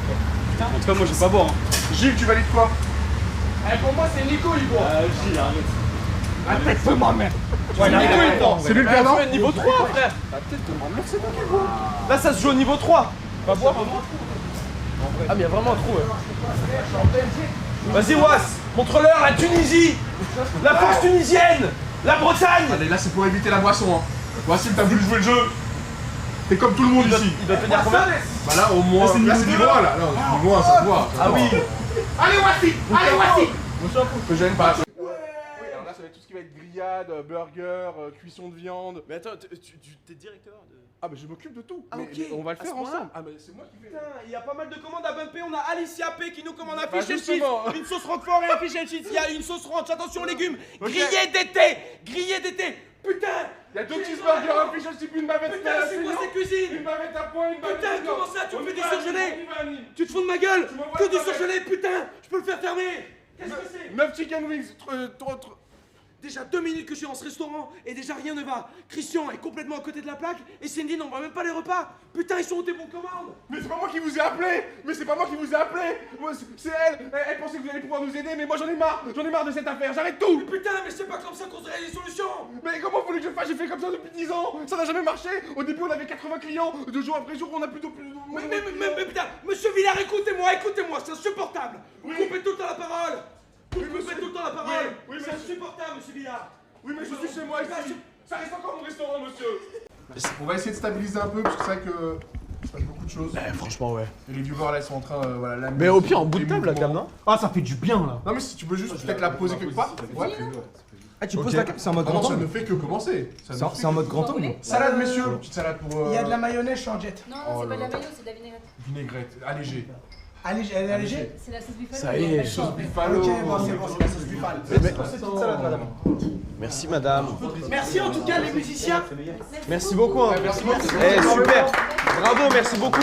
En tout cas, moi j'ai pas boire. Hein. Gilles, tu valides quoi? Pour moi, c'est Nico, il boit. Gilles, arrête. Arrête de ma mère. Ouais, Nico, il boit. C'est lui le perdant? Niveau 3, frère. C'est moi qui bois. Là, ça se joue au niveau 3. Va boire. Ah, mais il y a vraiment un trou, ouais. Vas-y, Was, montre-leur la Tunisie, la force tunisienne, la Bretagne. Allez, là, c'est pour éviter la boisson. Hein. Wassim, t'as voulu jouer le jeu. T'es comme tout le monde ici. Il va tenir combien? Bah là, au moins. Là, c'est niveau 1 là. Là, niveau 1, ça se voit. Ah oui. Allez, Wassim. Allez, Wassim. Que j'aime pas. Oui, alors là, ça va être tout ce qui va être grillade, burger, cuisson de viande. Mais attends, t'es directeur de. Ah, mais je m'occupe de tout. Ah, Mais ok. on va le À faire ce point-là. ensemble. Ah, mais c'est moi qui vais. Putain, il y a pas mal de commandes à bumper. On a Alicia P qui nous commande un Bah, fish and chips, justement. une sauce roquefort et un fish and chips. Il y a une sauce ranch, attention aux légumes. Ok. Grillé d'été, grillé d'été. Putain. Il y a 2 cheeseburgers, un fish and chips, une bavette. Putain, c'est quoi cette cuisine? Une bavette à point, une bavette. Putain, comment ça, tu me fais du surgelé? Tu te fous de ma gueule? Que du surgelé, putain. Je peux le faire fermer. Qu'est-ce que c'est? 9 chicken wings. Déjà 2 minutes que je suis dans ce restaurant et déjà rien ne va. Christian est complètement à côté de la plaque et Cindy n'envoie même pas les repas. Putain, ils sont où tes bons commandes? Mais c'est pas moi qui vous ai appelé. Mais c'est pas moi qui vous ai appelé. Moi, c'est elle. Elle pensait que vous allez pouvoir nous aider, mais moi j'en ai marre. J'en ai marre de cette affaire. J'arrête tout. Mais putain, mais c'est pas comme ça qu'on se réalise des solutions. Mais comment vous voulez que je fasse? J'ai fait comme ça depuis 10 ans. Ça n'a jamais marché. Au début, on avait 80 clients. De jour après jour, on a plutôt plus. Mais putain, monsieur Villard, écoutez-moi, c'est insupportable. Vous coupez tout le temps la parole. Vous coupez tout le temps la parole. Oui, c'est insupportable, monsieur Villard. Oui, mais je suis chez moi ici. Ça reste encore mon restaurant, monsieur. On va essayer de stabiliser un peu parce que c'est vrai que il se passe beaucoup de choses. Franchement, ouais. Et les viewers là, ils sont en train, voilà, là. Mais au pire, en bout de table, la cam, non? Ah, ça fait du bien, là. Non, mais si tu peux juste peut-être la poser quelque part. Ouais. Ah, tu poses la cam? C'est en mode grand Non, ça angle? ne fait que commencer. C'est en mode grand angle? Salade, messieurs. Petite salade pour. Il y a de la mayonnaise, je suis en jet. Non, c'est pas de la mayo, c'est de la vinaigrette. Vinaigrette, allégé. Allégé, elle est allégée? C'est la sauce buffalo. Ça y est. Sauce buffalo. Ok, bon, c'est la sauce buffalo. Petite salade, madame. Merci madame. Merci en tout cas les musiciens. Merci beaucoup. Hein. Merci beaucoup. Eh, super. Bravo, merci beaucoup.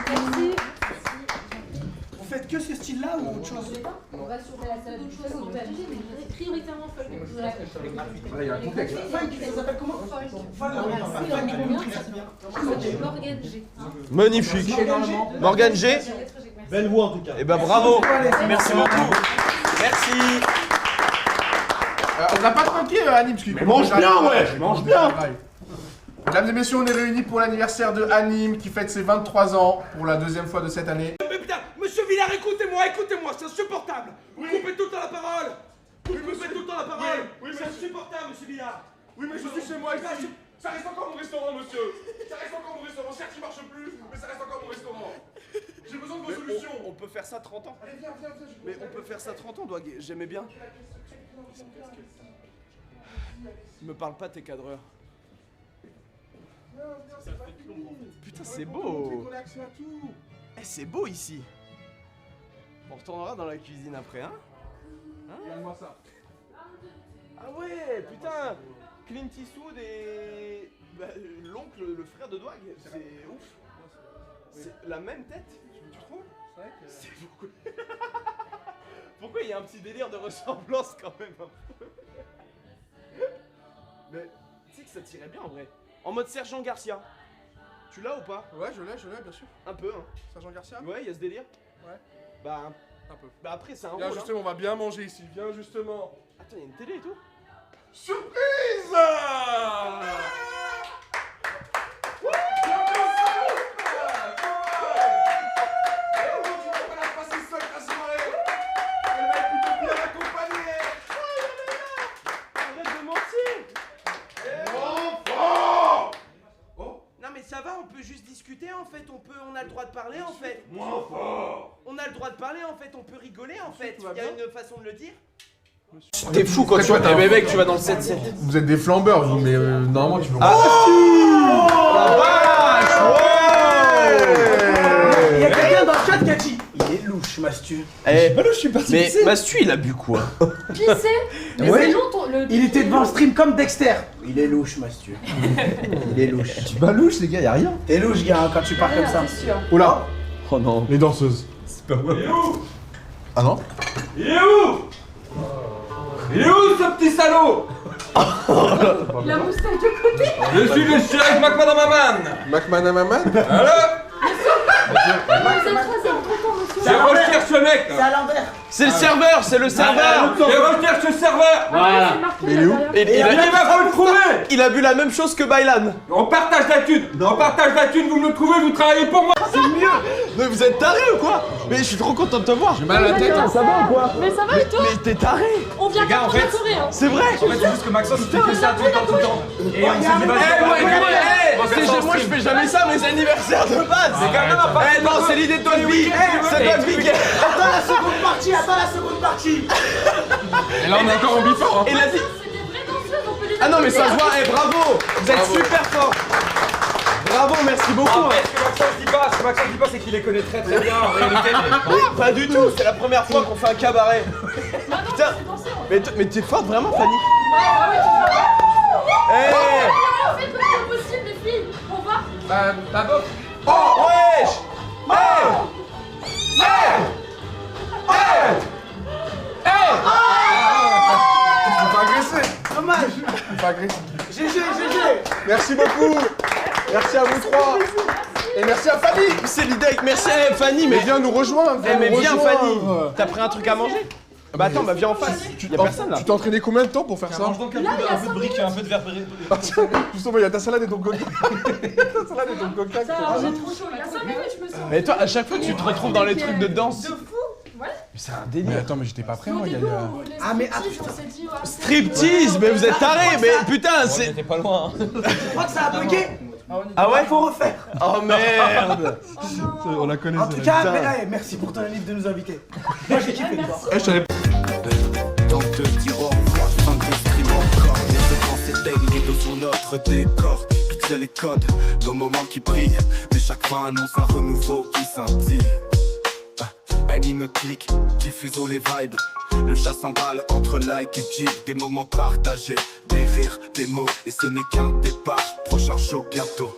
Merci. Vous faites que ce style-là ou autre chose? On va sur la salade de choses, mais prioritairement folk. Il y a un contexte. Funk, ça s'appelle comment? Morgan G. Magnifique. Morgan G. Belle voix, en tout cas. Eh ben bravo. Merci beaucoup. Merci. On n'a pas tranquille, Annie, parce qu'il Mais mange bien, ouais. Mange bien. Mesdames et messieurs, on est réunis pour l'anniversaire de Anime qui fête ses 23 ans pour la deuxième fois de cette année. Mais putain, monsieur Villard, écoutez-moi, c'est insupportable. Vous coupez tout le temps la parole. Vous coupez tout le temps la parole. C'est insupportable, monsieur Villard. Oui, mais je suis chez moi ici. Ça reste encore mon restaurant, monsieur. Ça reste encore mon restaurant. Certes, il marche plus, mais ça reste encore mon restaurant. J'ai besoin de vos solutions. On peut faire ça 30 ans. Allez, viens. Mais on peut faire ça 30 ans, Doig. J'aimais bien. Me parle pas tes cadreurs. Putain, c'est beau. Eh, c'est beau ici. On retournera dans la cuisine après, hein? Regarde-moi ça. Ah ouais, putain. Clint Eastwood et bah, l'oncle, le frère de Doig, c'est ouf. C'est la même tête, tu trouves? C'est beaucoup. Pourquoi il y a un petit délire de ressemblance quand même? Mais tu sais que ça tirait bien en vrai. En mode Sergent Garcia. Tu l'as ou pas? Ouais, je l'ai, bien sûr. Un peu, hein. Sergent Garcia? Ouais, il y a ce délire. Ouais. Bah, un peu. Bah après, c'est un Viens, rôle. justement, on va bien manger ici. Viens, justement. Attends, il y a une télé et tout. Surprise! ça va, on peut juste discuter en fait, on a le droit de parler en fait. Moins fort. On a le droit de parler en fait, on peut rigoler en fait. Il y a une façon de le dire. T'es fou quand tu vois tes bébés que tu vas dans le 7-7. Vous êtes des flambeurs, vous, mais normalement tu peux. Il y a quelqu'un dans le chat qui a dit il est louche, Mastu. Eh, pas louche, je suis parti. Mais Mastu, il a bu quoi? Pisser. Mais c'est long ton. Il était devant le stream comme Dexter. Il est louche, Mastu. Il est louche. Tu pas louche, les gars, y'a rien. T'es louche, gars, quand tu pars comme ça. Oula. Oh non. Les danseuses. C'est pas moi. Il est où? Ah non? Il est où? Il est où ce petit salaud? La moustache de côté. Je suis le shérif McManaman. McManaman? Alors? Vous êtes très important, monsieur. Je recherche le mec. C'est à l'envers. C'est le serveur, c'est le serveur. Je recherche le serveur. Voilà. Mais il est où? Faut le trouver. Il a bu la même chose que Bailan. On partage la thune. On partage la thune, vous me le trouvez, vous travaillez pour moi. C'est mieux. Mais vous êtes tarés ou quoi? Mais je suis trop content de te voir. J'ai mal à la tête, ça va ou quoi? Mais ça va et toi? Mais t'es taré. On vient gars, en d'apprendre fait, la Corée, hein. C'est vrai. En fait, c'est juste que Maxence il fait ça tout le temps. Et on s'est dit, Moi je fais jamais ça mes anniversaires de base. C'est quand même un pas. Eh non, c'est l'idée de Dolby. C'est Dolby. Attends la seconde partie, Et là on est encore en bifort. Il a dit. C'est des vraies danseuses, on peut les Ah non mais ça se voit. Eh bravo. Vous êtes super fort. Bravo, merci beaucoup. Ce que Maxence dit pas, c'est qu'il les connaît très très bien en réalité. Pas du tout. C'est la première fois qu'on fait un cabaret. Putain. Mais t'es forte vraiment, Fanny. On fait tout le possible, les filles. On va. Bah bof. Oh wesh. Je peux pas agresser. Dommage. Je peux pas agresser. GG. Merci beaucoup. Merci à vous trois. Et merci à Fanny. C'est l'idée. Merci à Fanny. Mais viens nous rejoindre. mais viens Fanny. T'as pris un truc à manger? Bah attends, bah viens en face. Y'a personne là. Tu t'es entraîné combien de temps pour faire ça? Mange donc un peu de briques et un peu de verre. Justement, il y a ta salade et ton coca. Ta salade et ton coca. Ça, j'ai trop chaud. Il y a 5 minutes, je me sens. Mais toi, à chaque fois, tu te retrouves dans les trucs de danse. De fou. Ouais. Mais c'est un Mais délire. attends, mais j'étais pas prêt Au moi. début, Ah, mais on s'est dit, ouais, Striptease, mais vous êtes tarés. Mais putain, c'est. T'es pas loin. Je crois que ça a bugué. Ah ouais? Faut refaire. Oh merde. On la connaît. En tout cas, merci pour ton livre de nous inviter. Moi j'ai kiffé. Donc te dire au revoir, fin de stream encore. Les écrans s'éteignent, rideaux sur notre décor. Pixels les codes, nos moments qui brillent. Mais chaque fois annonce un renouveau qui scintille. Bannis nos clics, diffusons les vibes. Le chat s'emballe entre like et jeep. Des moments partagés, des rires, des mots. Et ce n'est qu'un départ, prochain show bientôt.